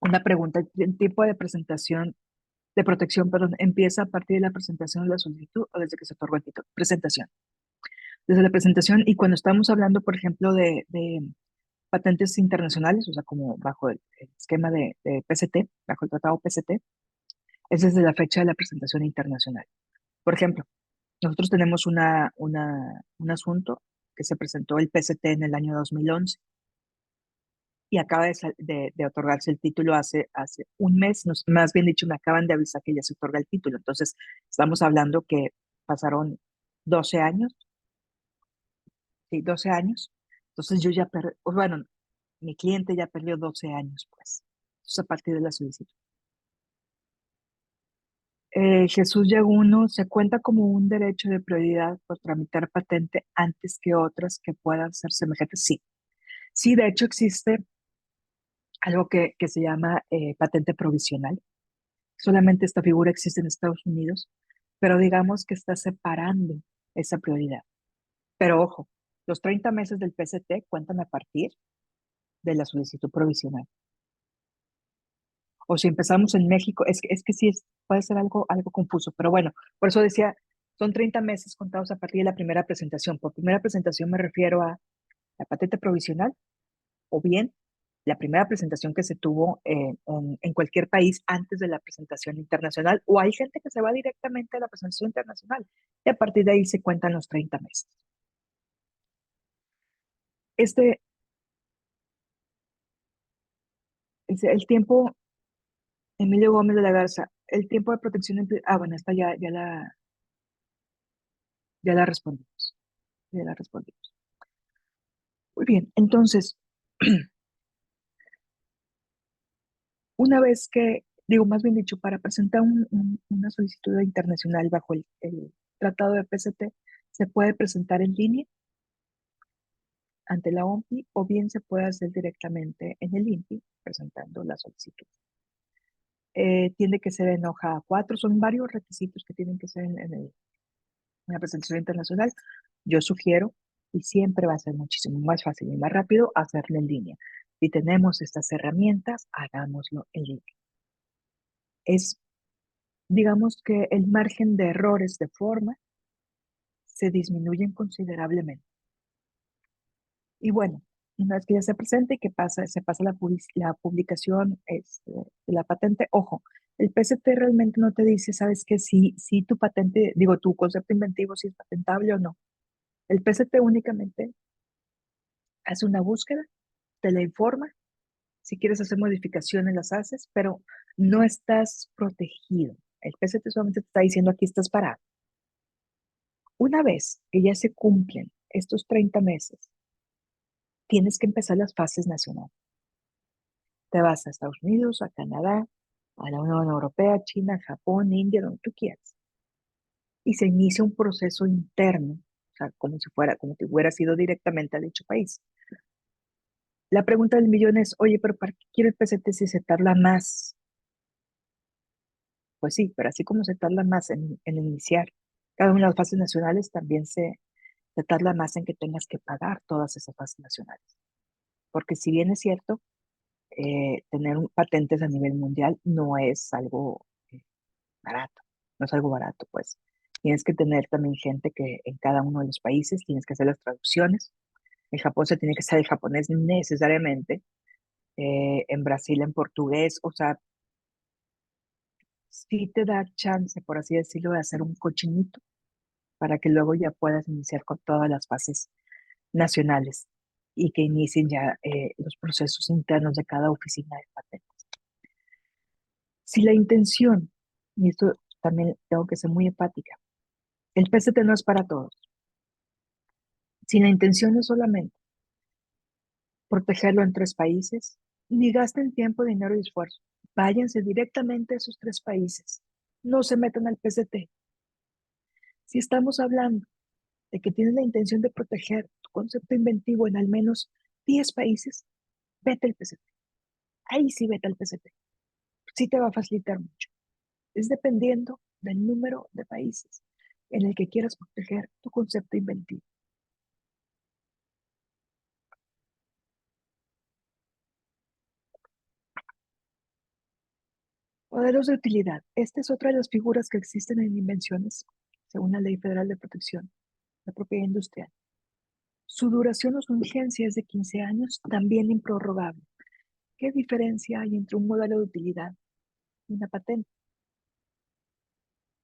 Una pregunta, ¿el tipo de presentación, de protección, perdón, empieza a partir de la presentación de la solicitud o desde que se otorga el título? Presentación. Desde la presentación y cuando estamos hablando, por ejemplo, de patentes internacionales, o sea, como bajo el esquema de PCT, bajo el tratado PCT, es desde la fecha de la presentación internacional. Por ejemplo, nosotros tenemos un asunto que se presentó el PCT en el año 2011 y acaba de otorgarse el título hace un mes, más bien dicho, me acaban de avisar que ya se otorga el título. Entonces, estamos hablando que pasaron 12 años, sí, 12 años. Entonces, yo ya, bueno, mi cliente ya perdió 12 años, pues. Entonces, a partir de la solicitud. Jesús Yaguno, ¿se cuenta como un derecho de prioridad por tramitar patente antes que otras que puedan ser semejantes? Sí. Sí, de hecho existe algo que se llama patente provisional. Solamente esta figura existe en Estados Unidos, pero digamos que está separando esa prioridad. Pero ojo, los 30 meses del PCT cuentan a partir de la solicitud provisional. O si empezamos en México, es que sí puede ser algo confuso, pero bueno, por eso decía, son 30 meses contados a partir de la primera presentación. Por primera presentación me refiero a la patente provisional o bien la primera presentación que se tuvo en cualquier país antes de la presentación internacional, o hay gente que se va directamente a la presentación internacional y a partir de ahí se cuentan los 30 meses. Este, el tiempo, Emilio Gómez de la Garza, el tiempo de protección, bueno, esta ya la respondimos, ya la respondimos. Muy bien, entonces, una vez que, digo, más bien dicho, para presentar una solicitud internacional bajo el tratado de PCT, se puede presentar en línea ante la OMPI o bien se puede hacer directamente en el INPI presentando la solicitud. Tiene que ser en hoja A4, son varios requisitos que tienen que ser en la presentación internacional. Yo sugiero, y siempre va a ser muchísimo más fácil y más rápido, hacerlo en línea. Si tenemos estas herramientas, hagámoslo en línea. Es, digamos que el margen de errores de forma se disminuyen considerablemente. Y bueno, una vez que ya se presenta y que se pasa la publicación de la patente, ojo, el PCT realmente no te dice, ¿sabes qué? Si tu patente, digo, tu concepto inventivo, si es patentable o no. El PCT únicamente hace una búsqueda, te la informa, si quieres hacer modificaciones las haces, pero no estás protegido. El PCT solamente te está diciendo aquí estás parado. Una vez que ya se cumplen estos 30 meses, tienes que empezar las fases nacionales. Te vas a Estados Unidos, a Canadá, a la Unión Europea, China, Japón, India, donde tú quieras. Y se inicia un proceso interno, o sea, como si hubiera sido directamente a dicho país. La pregunta del millón es, oye, pero ¿para qué quiere el PCT si se tarda más? Pues sí, pero así como se tarda más en iniciar cada una de las fases nacionales, también se tarda más en que tengas que pagar todas esas fases nacionales. Porque si bien es cierto, tener patentes a nivel mundial no es algo barato, no es algo barato, pues. Tienes que tener también gente que en cada uno de los países tienes que hacer las traducciones, En Japón se tiene que saber japonés necesariamente, en Brasil en portugués, o sea, sí te da chance, por así decirlo, de hacer un cochinito para que luego ya puedas iniciar con todas las fases nacionales y que inicien ya los procesos internos de cada oficina de patentes. Si la intención, y esto también tengo que ser muy empática, el PCT no es para todos. Si la intención es solamente protegerlo en 3 países, ni gasten tiempo, dinero y esfuerzo. Váyanse directamente a esos 3 países. No se metan al PCT. Si estamos hablando de que tienes la intención de proteger tu concepto inventivo en al menos 10 países, vete al PCT. Ahí sí vete al PCT. Sí te va a facilitar mucho. Es dependiendo del número de países en el que quieras proteger tu concepto inventivo. Modelos de utilidad. Esta es otra de las figuras que existen en invenciones, según la Ley Federal de Protección de Propiedad Industrial. Su duración o su vigencia es de 15 años, también improrrogable. ¿Qué diferencia hay entre un modelo de utilidad y una patente?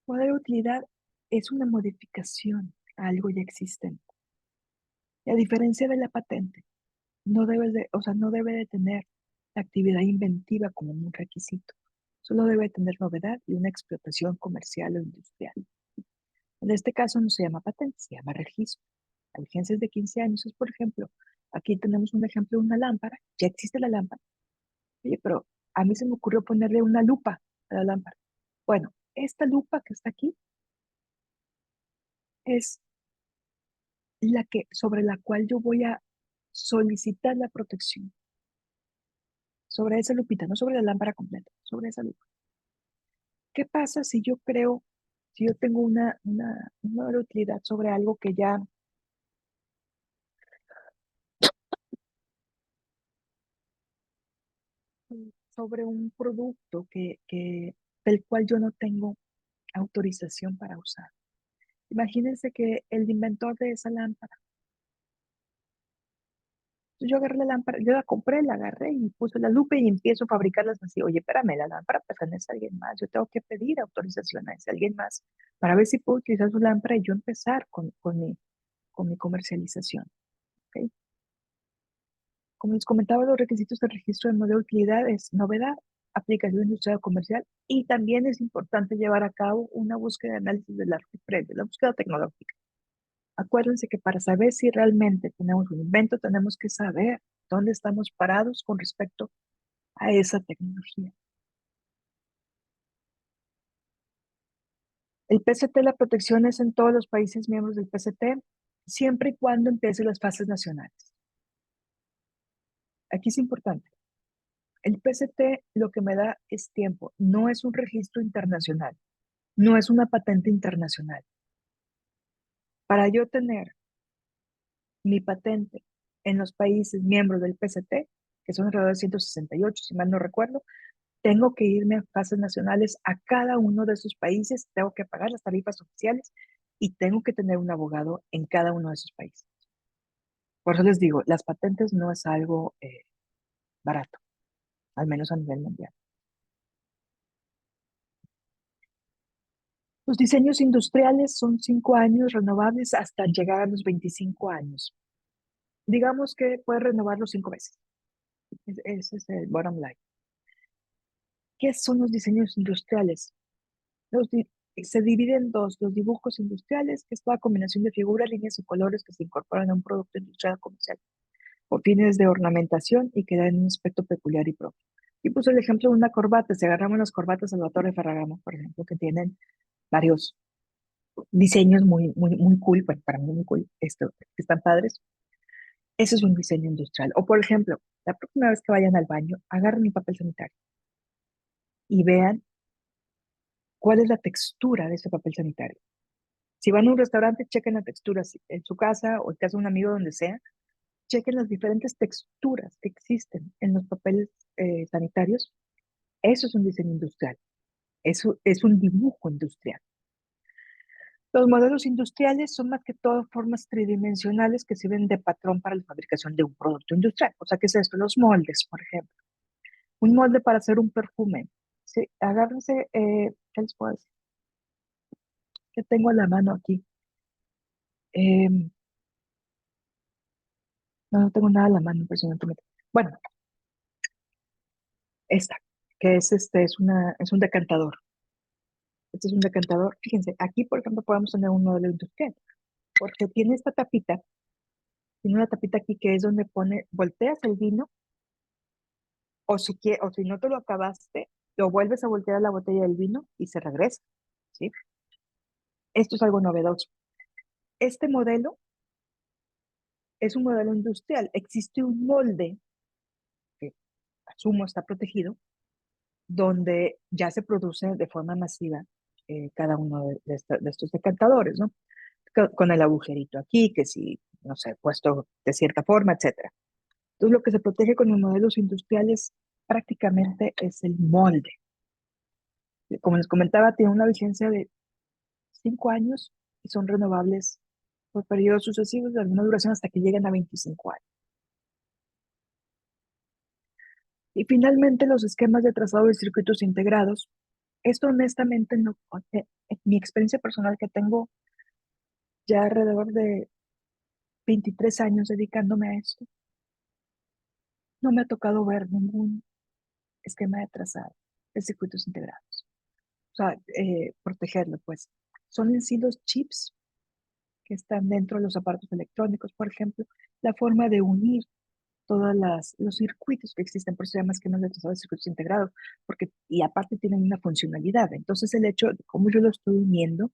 Modelo de utilidad es una modificación a algo ya existente. Y a diferencia de la patente, no debe de tener la actividad inventiva como un requisito. Solo debe tener novedad y una explotación comercial o industrial. En este caso no se llama patente, se llama registro. La vigencia es de 15 años. Es, por ejemplo, aquí tenemos un ejemplo de una lámpara. Ya existe la lámpara. Oye, pero a mí se me ocurrió ponerle una lupa a la lámpara. Bueno, esta lupa que está aquí es sobre la cual yo voy a solicitar la protección. Sobre esa lupita, no sobre la lámpara completa, sobre esa lupa. ¿Qué pasa si yo tengo una utilidad sobre algo que ya, sobre un producto del cual yo no tengo autorización para usar? Imagínense que el inventor de esa lámpara, yo agarré la lámpara, yo la compré, la agarré y puse la lupa y empiezo a fabricarlas así. Oye, espérame, la lámpara pertenece a alguien más. Yo tengo que pedir autorización a ese alguien más para ver si puedo utilizar su lámpara y yo empezar con mi comercialización. ¿Ok? Como les comentaba, los requisitos del registro de modelo de utilidad es novedad, aplicación industrial o comercial, y también es importante llevar a cabo una búsqueda de análisis del arte previo, la búsqueda tecnológica. Acuérdense que para saber si realmente tenemos un invento, tenemos que saber dónde estamos parados con respecto a esa tecnología. El PCT, la protección es en todos los países miembros del PCT, siempre y cuando empiece las fases nacionales. Aquí es importante. El PCT lo que me da es tiempo, no es un registro internacional, no es una patente internacional. Para yo tener mi patente en los países miembros del PCT, que son alrededor de 168, si mal no recuerdo, tengo que irme a fases nacionales a cada uno de esos países, tengo que pagar las tarifas oficiales y tengo que tener un abogado en cada uno de esos países. Por eso les digo, las patentes no es algo barato, al menos a nivel mundial. Los diseños industriales son 5 años renovables hasta llegar a los 25 años. Digamos que puedes renovarlos 5 veces. Ese es el bottom line. ¿Qué son los diseños industriales? Se dividen en dos: los dibujos industriales, que es toda combinación de figuras, líneas y colores que se incorporan a un producto industrial o comercial por fines de ornamentación y que dan un aspecto peculiar y propio. Y puse el ejemplo de una corbata. Si agarramos las corbatas Salvatore Ferragamo, por ejemplo, que tienen varios diseños muy cool, bueno, para mí muy cool, que están padres. Ese es un diseño industrial. O, por ejemplo, la próxima vez que vayan al baño, agarren un papel sanitario y vean cuál es la textura de ese papel sanitario. Si van a un restaurante, chequen la textura. En su casa o en casa de un amigo, donde sea, chequen las diferentes texturas que existen en los papeles sanitarios. Eso es un diseño industrial. Eso es un dibujo industrial. Los modelos industriales son más que todo formas tridimensionales que sirven de patrón para la fabricación de un producto industrial. O sea, ¿qué es esto? Los moldes, por ejemplo. Un molde para hacer un perfume. Sí, agárrense, ¿qué les puedo decir? Que tengo a la mano aquí. Em, no tengo nada a la mano, impresionantemente. Bueno, esta, que es un decantador. Este es un decantador. Fíjense, aquí, por ejemplo, podemos tener un modelo industrial, porque tiene esta tapita, tiene una tapita aquí que es donde volteas el vino, o si no te lo acabaste, lo vuelves a voltear a la botella del vino y se regresa, ¿sí? Esto es algo novedoso. Este modelo es un modelo industrial. Existe un molde, que asumo está protegido, donde ya se produce de forma masiva cada uno de estos decantadores, ¿no? Con el agujerito aquí, que si, no sé, puesto de cierta forma, etcétera. Entonces, lo que se protege con los modelos industriales prácticamente es el molde. Como les comentaba, tiene una vigencia de 5 años y son renovables por periodos sucesivos de alguna duración hasta que lleguen a 25 años. Y finalmente, los esquemas de trazado de circuitos integrados. Esto honestamente no, en mi experiencia personal que tengo ya alrededor de 23 años dedicándome a esto, no me ha tocado ver ningún esquema de trazado de circuitos integrados. O sea, protegerlo, pues. Son en sí los chips que están dentro de los aparatos electrónicos, por ejemplo, la forma de unir todos los circuitos que existen, por eso se llama esquemas de trazado de circuitos integrados, porque, y aparte tienen una funcionalidad. Entonces, el hecho de cómo yo lo estoy uniendo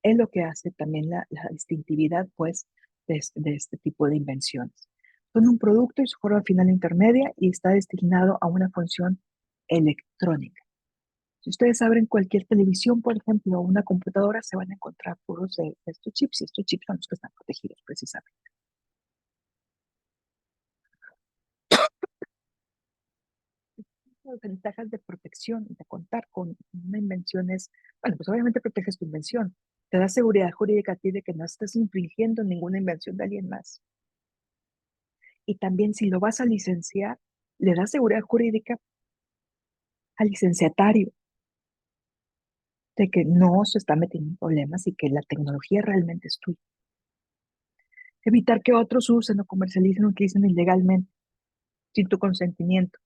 es lo que hace también la distintividad, pues, de este tipo de invenciones. Son un producto y su forma final intermedia y está destinado a una función electrónica. Si ustedes abren cualquier televisión, por ejemplo, o una computadora, se van a encontrar puros de estos chips y estos chips son los que están protegidos precisamente. Las ventajas de protección, de contar con una invención es, bueno, pues obviamente proteges tu invención, te da seguridad jurídica a ti de que no estás infringiendo ninguna invención de alguien más. Y también si lo vas a licenciar, le da seguridad jurídica al licenciatario de que no se está metiendo en problemas y que la tecnología realmente es tuya. Evitar que otros usen o comercialicen o utilicen ilegalmente sin tu consentimiento.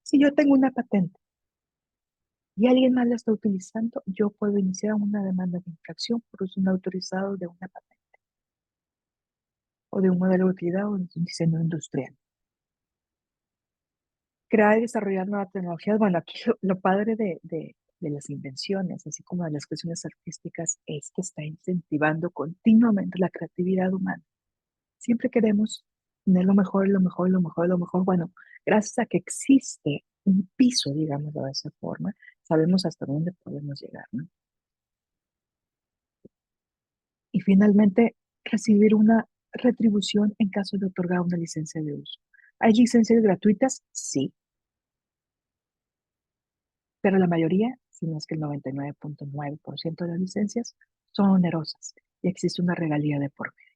Si yo tengo una patente y alguien más la está utilizando, yo puedo iniciar una demanda de infracción por uso no autorizado de una patente o de un modelo de utilidad o de un diseño industrial. Crear y desarrollar nuevas tecnologías. Bueno, aquí lo padre de las invenciones, así como de las creaciones artísticas, es que está incentivando continuamente la creatividad humana. Siempre queremos tener lo mejor, lo mejor, lo mejor, lo mejor. Bueno, gracias a que existe un piso, digamos de esa forma, sabemos hasta dónde podemos llegar, ¿no? Y finalmente, recibir una retribución en caso de otorgar una licencia de uso. ¿Hay licencias gratuitas? Sí, pero la mayoría, si no es que el 99.9% de las licencias, son onerosas y existe una regalía de por medio.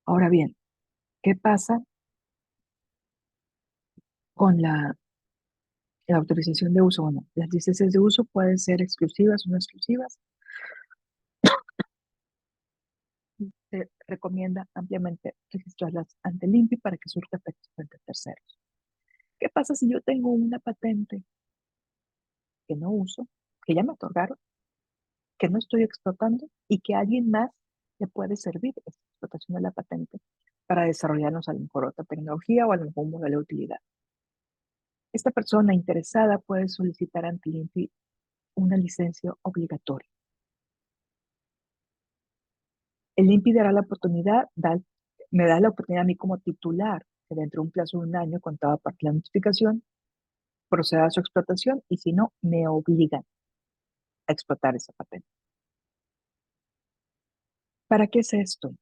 Ahora bien, ¿qué pasa con la autorización de uso? Bueno, las licencias de uso pueden ser exclusivas o no exclusivas. Se recomienda ampliamente registrarlas ante el INPI para que surta efectos frente a terceros. ¿Qué pasa si yo tengo una patente que no uso, que ya me otorgaron, que no estoy explotando y que a alguien más le puede servir esta explotación de la patente para desarrollarnos a lo mejor otra tecnología o a lo mejor un modelo de utilidad? Esta persona interesada puede solicitar ante el INPI una licencia obligatoria. El INPI dará la oportunidad, me da la oportunidad a mí como titular que dentro de un plazo de un año contado a partir de la notificación proceda a su explotación y si no, me obligan a explotar esa patente. ¿Para qué es esto?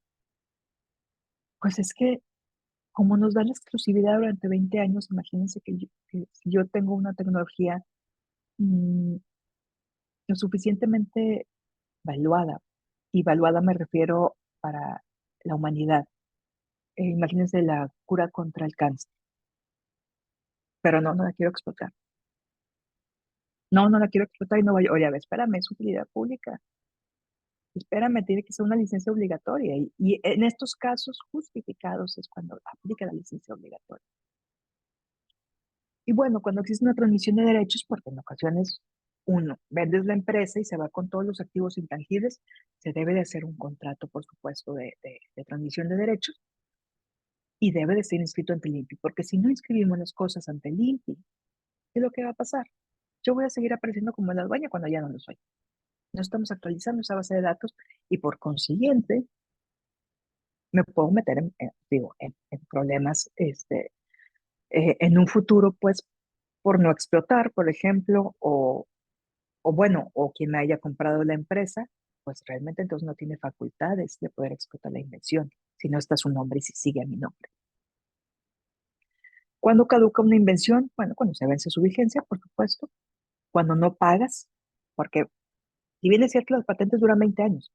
Pues es que como nos da la exclusividad durante 20 años, imagínense que si yo tengo una tecnología, mm, lo suficientemente valuada. Y valuada me refiero para la humanidad. Imagínense la cura contra el cáncer, pero no, no la quiero explotar. No, no la quiero explotar y no voy, oye, a ver, espérame, es utilidad pública. Espérame, tiene que ser una licencia obligatoria. Y en estos casos justificados es cuando aplica la licencia obligatoria. Y bueno, cuando existe una transmisión de derechos, porque en ocasiones uno, vendes la empresa y se va con todos los activos intangibles, se debe de hacer un contrato, por supuesto, de transmisión de derechos y debe de ser inscrito ante el INPI, porque si no inscribimos las cosas ante el INPI, ¿qué es lo que va a pasar? Yo voy a seguir apareciendo como la dueña cuando ya no lo soy. No estamos actualizando esa base de datos y por consiguiente me puedo meter digo, en problemas en un futuro, pues, por no explotar, por ejemplo, o bueno, o quien me haya comprado la empresa, pues realmente entonces no tiene facultades de poder explotar la invención, si no está su nombre y si sigue a mi nombre. ¿Cuándo caduca una invención? Bueno, cuando se vence su vigencia, por supuesto, cuando no pagas, porque si bien es cierto, las patentes duran 20 años,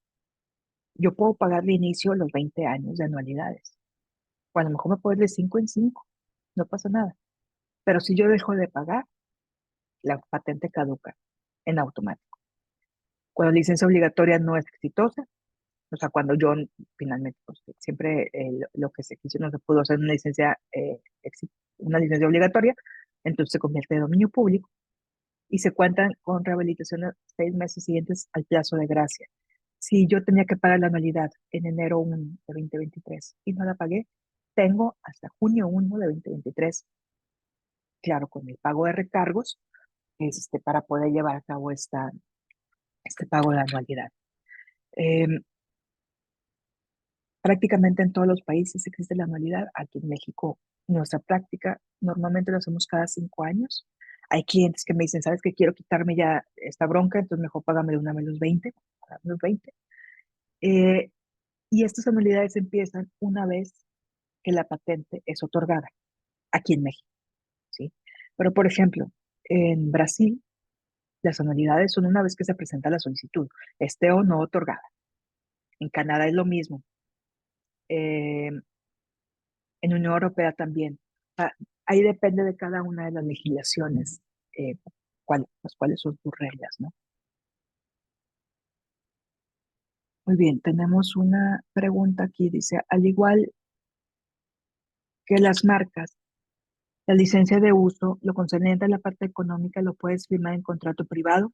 yo puedo pagar de inicio los 20 años de anualidades. O a lo mejor me puedo ir de 5 en 5, no pasa nada. Pero si yo dejo de pagar, la patente caduca en automático. Cuando la licencia obligatoria no es exitosa, o sea, cuando yo finalmente, pues, siempre lo que se quiso no se pudo hacer una licencia obligatoria, entonces se convierte en dominio público y se cuentan con rehabilitación a 6 meses siguientes al plazo de gracia. Si yo tenía que pagar la anualidad en enero 1 de 2023 y no la pagué, tengo hasta junio 1 de 2023, claro, con el pago de recargos, para poder llevar a cabo este pago de anualidad. Eh, Prácticamente en todos los países existe la anualidad. Aquí en México, nuestra práctica normalmente lo hacemos cada 5 años. Hay clientes que me dicen, ¿sabes qué? Quiero quitarme ya esta bronca, entonces mejor págame de una vez los 20, los 20. Eh, y estas anualidades empiezan una vez que la patente es otorgada, aquí en México, ¿sí? Pero, por ejemplo, en Brasil, las anualidades son una vez que se presenta la solicitud, esté o no otorgada. En Canadá es lo mismo. Eh, en Unión Europea también. Ah, ahí depende de cada una de las legislaciones, eh, cuáles son sus reglas, ¿no? Muy bien, tenemos una pregunta aquí, dice, al igual que las marcas, la licencia de uso, lo concerniente a la parte económica, lo puedes firmar en contrato privado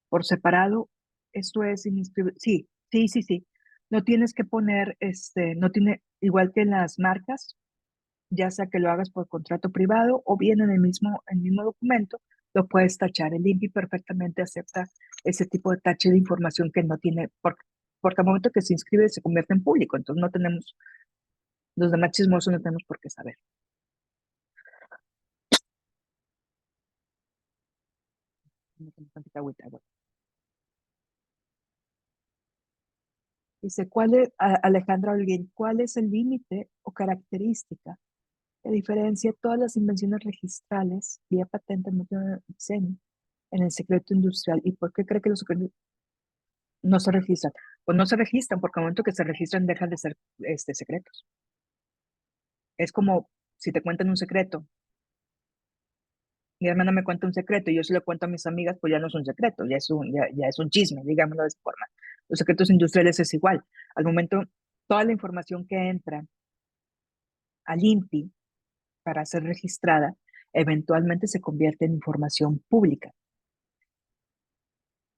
por separado. Esto es sí, sí, sí, sí. No tienes que poner, no tiene, igual que en las marcas, ya sea que lo hagas por contrato privado o bien en el mismo documento, lo puedes tachar. El INPI perfectamente acepta ese tipo de tache de información que no tiene, porque al momento que se inscribe se convierte en público, entonces no tenemos, los demás chismosos no tenemos por qué saber. Dice, Alejandra Holguín, ¿cuál es el límite o característica que diferencia todas las invenciones registrales vía patente no tienen diseño en el secreto industrial? ¿Y por qué cree que los secretos no se registran? Pues no se registran porque al momento que se registran dejan de ser secretos. Es como si te cuentan un secreto. Mi hermana me cuenta un secreto y yo se lo cuento a mis amigas, pues ya no es un secreto, ya es un chisme, digámoslo de esa forma. Los secretos industriales es igual. Al momento, toda la información que entra al INPI para ser registrada, eventualmente se convierte en información pública.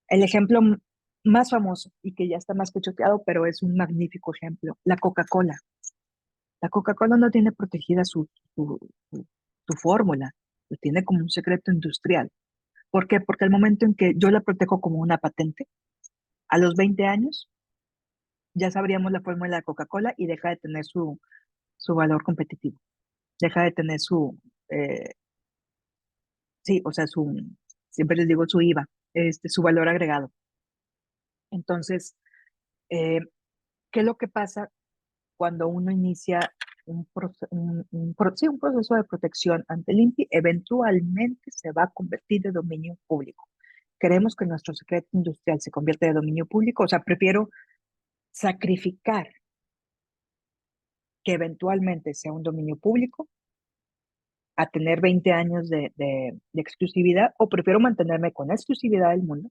El ejemplo más famoso y que ya está más que choteado, pero es un magnífico ejemplo, la Coca-Cola. La Coca-Cola no tiene protegida su fórmula, lo tiene como un secreto industrial. ¿Por qué? Porque al momento en que yo la protejo como una patente, a los 20 años ya sabríamos la fórmula de la Coca-Cola y deja de tener su valor competitivo, deja de tener eh, sí, o sea, siempre les digo su IVA, su valor agregado. Entonces, eh, ¿qué es lo que pasa cuando uno inicia sí, un proceso de protección ante el INPI? Eventualmente se va a convertir de dominio público. queremos que nuestro secreto industrial se convierta de dominio público, o sea, prefiero sacrificar que eventualmente sea un dominio público a tener 20 años de exclusividad, o prefiero mantenerme con la exclusividad del mundo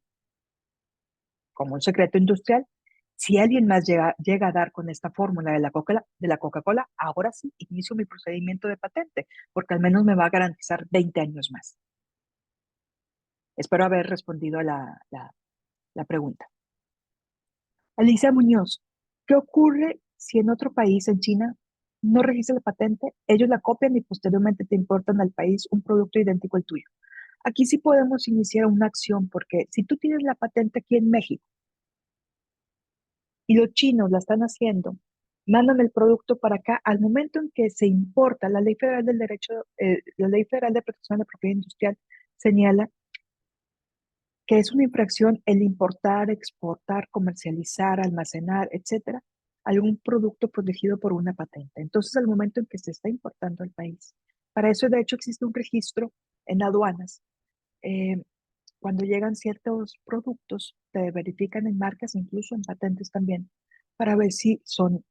como un secreto industrial. Si alguien más llega a dar con esta fórmula de la Coca-Cola, ahora sí inicio mi procedimiento de patente, porque al menos me va a garantizar 20 años más. Espero haber respondido a la pregunta. Alicia Muñoz, ¿qué ocurre si en otro país, en China, no registra la patente? Ellos la copian y posteriormente te importan al país un producto idéntico al tuyo. Aquí sí podemos iniciar una acción, porque si tú tienes la patente aquí en México y los chinos la están haciendo, mandan el producto para acá, al momento en que se importa, la Ley Federal del Derecho, la Ley Federal de Protección de la Propiedad Industrial señala que es una infracción el importar, exportar, comercializar, almacenar, etcétera, algún producto protegido por una patente. Entonces, al momento en que se está importando al país, para eso de hecho existe un registro en aduanas. eh, Cuando llegan ciertos productos, te verifican en marcas, incluso en patentes también, para ver si son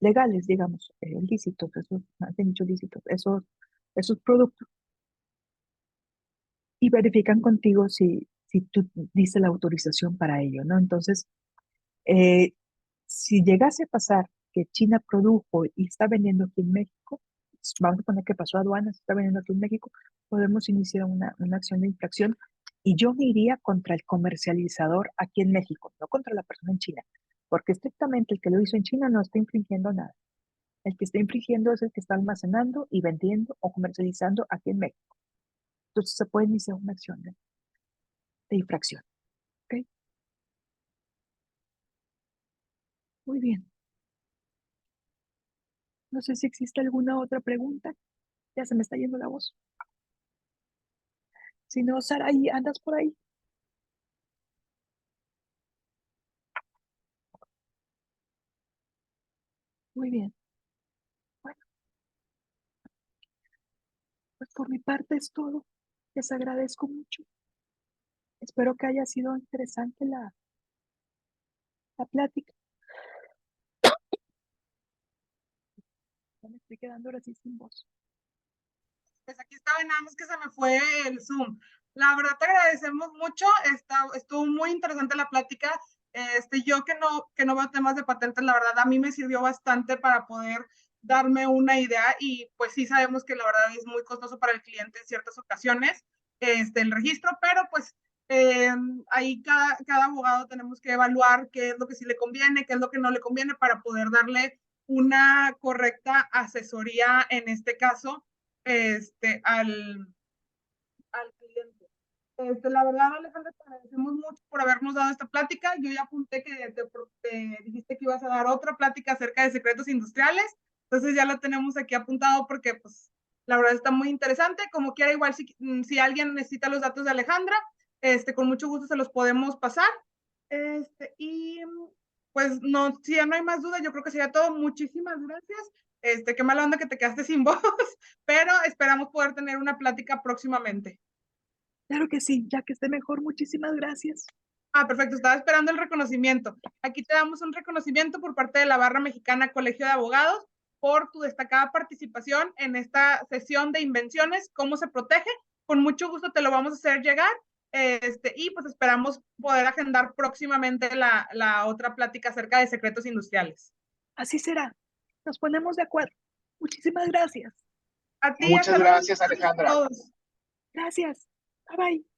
legales, digamos, lícitos, esos, más bien dicho, lícitos, esos productos, y verifican contigo si tú diste la autorización para ello, ¿no? Entonces, eh, si llegase a pasar que China produjo y está vendiendo aquí en México, vamos a poner que pasó a aduanas, está vendiendo aquí en México, podemos iniciar una acción de infracción, y yo me iría contra el comercializador aquí en México, no contra la persona en China, porque estrictamente el que lo hizo en China no está infringiendo nada. El que está infringiendo es el que está almacenando y vendiendo o comercializando aquí en México. Entonces se puede iniciar una acción de infracción. ¿Ok? Muy bien. No sé si existe alguna otra pregunta. Ya se me está yendo la voz. Si no, Sara, ahí andas por ahí. Muy bien. Bueno, pues por mi parte es todo. Les agradezco mucho. Espero que haya sido interesante la plática. Ya me estoy quedando ahora sí sin voz. Pues aquí estaba, nada más que se me fue el Zoom. La verdad te agradecemos mucho, estuvo muy interesante la plática. Yo que no veo temas de patentes, la verdad a mí me sirvió bastante para poder darme una idea, y pues sí sabemos que la verdad es muy costoso para el cliente en ciertas ocasiones el registro, pero pues eh, ahí cada abogado tenemos que evaluar qué es lo que sí le conviene, qué es lo que no le conviene, para poder darle una correcta asesoría en este caso al cliente. La verdad, Alejandra, te agradecemos mucho por habernos dado esta plática. Yo ya apunté que te dijiste que ibas a dar otra plática acerca de secretos industriales, entonces ya lo tenemos aquí apuntado, porque pues la verdad está muy interesante. Como quiera, igual si alguien necesita los datos de Alejandra, con mucho gusto se los podemos pasar. Y pues no, si ya no hay más dudas, yo creo que sería todo. Muchísimas gracias. Qué mala onda que te quedaste sin voz, pero esperamos poder tener una plática próximamente. Claro que sí, ya que esté mejor, muchísimas gracias. Ah, perfecto, estaba esperando el reconocimiento. Aquí te damos un reconocimiento por parte de la Barra Mexicana Colegio de Abogados por tu destacada participación en esta sesión de invenciones, cómo se protege. Con mucho gusto te lo vamos a hacer llegar, y pues esperamos poder agendar próximamente la otra plática acerca de secretos industriales. Así será. Nos ponemos de acuerdo. Muchísimas gracias. A ti, Muchas hasta luego. gracias, Alejandra. Todos. Gracias. Bye bye.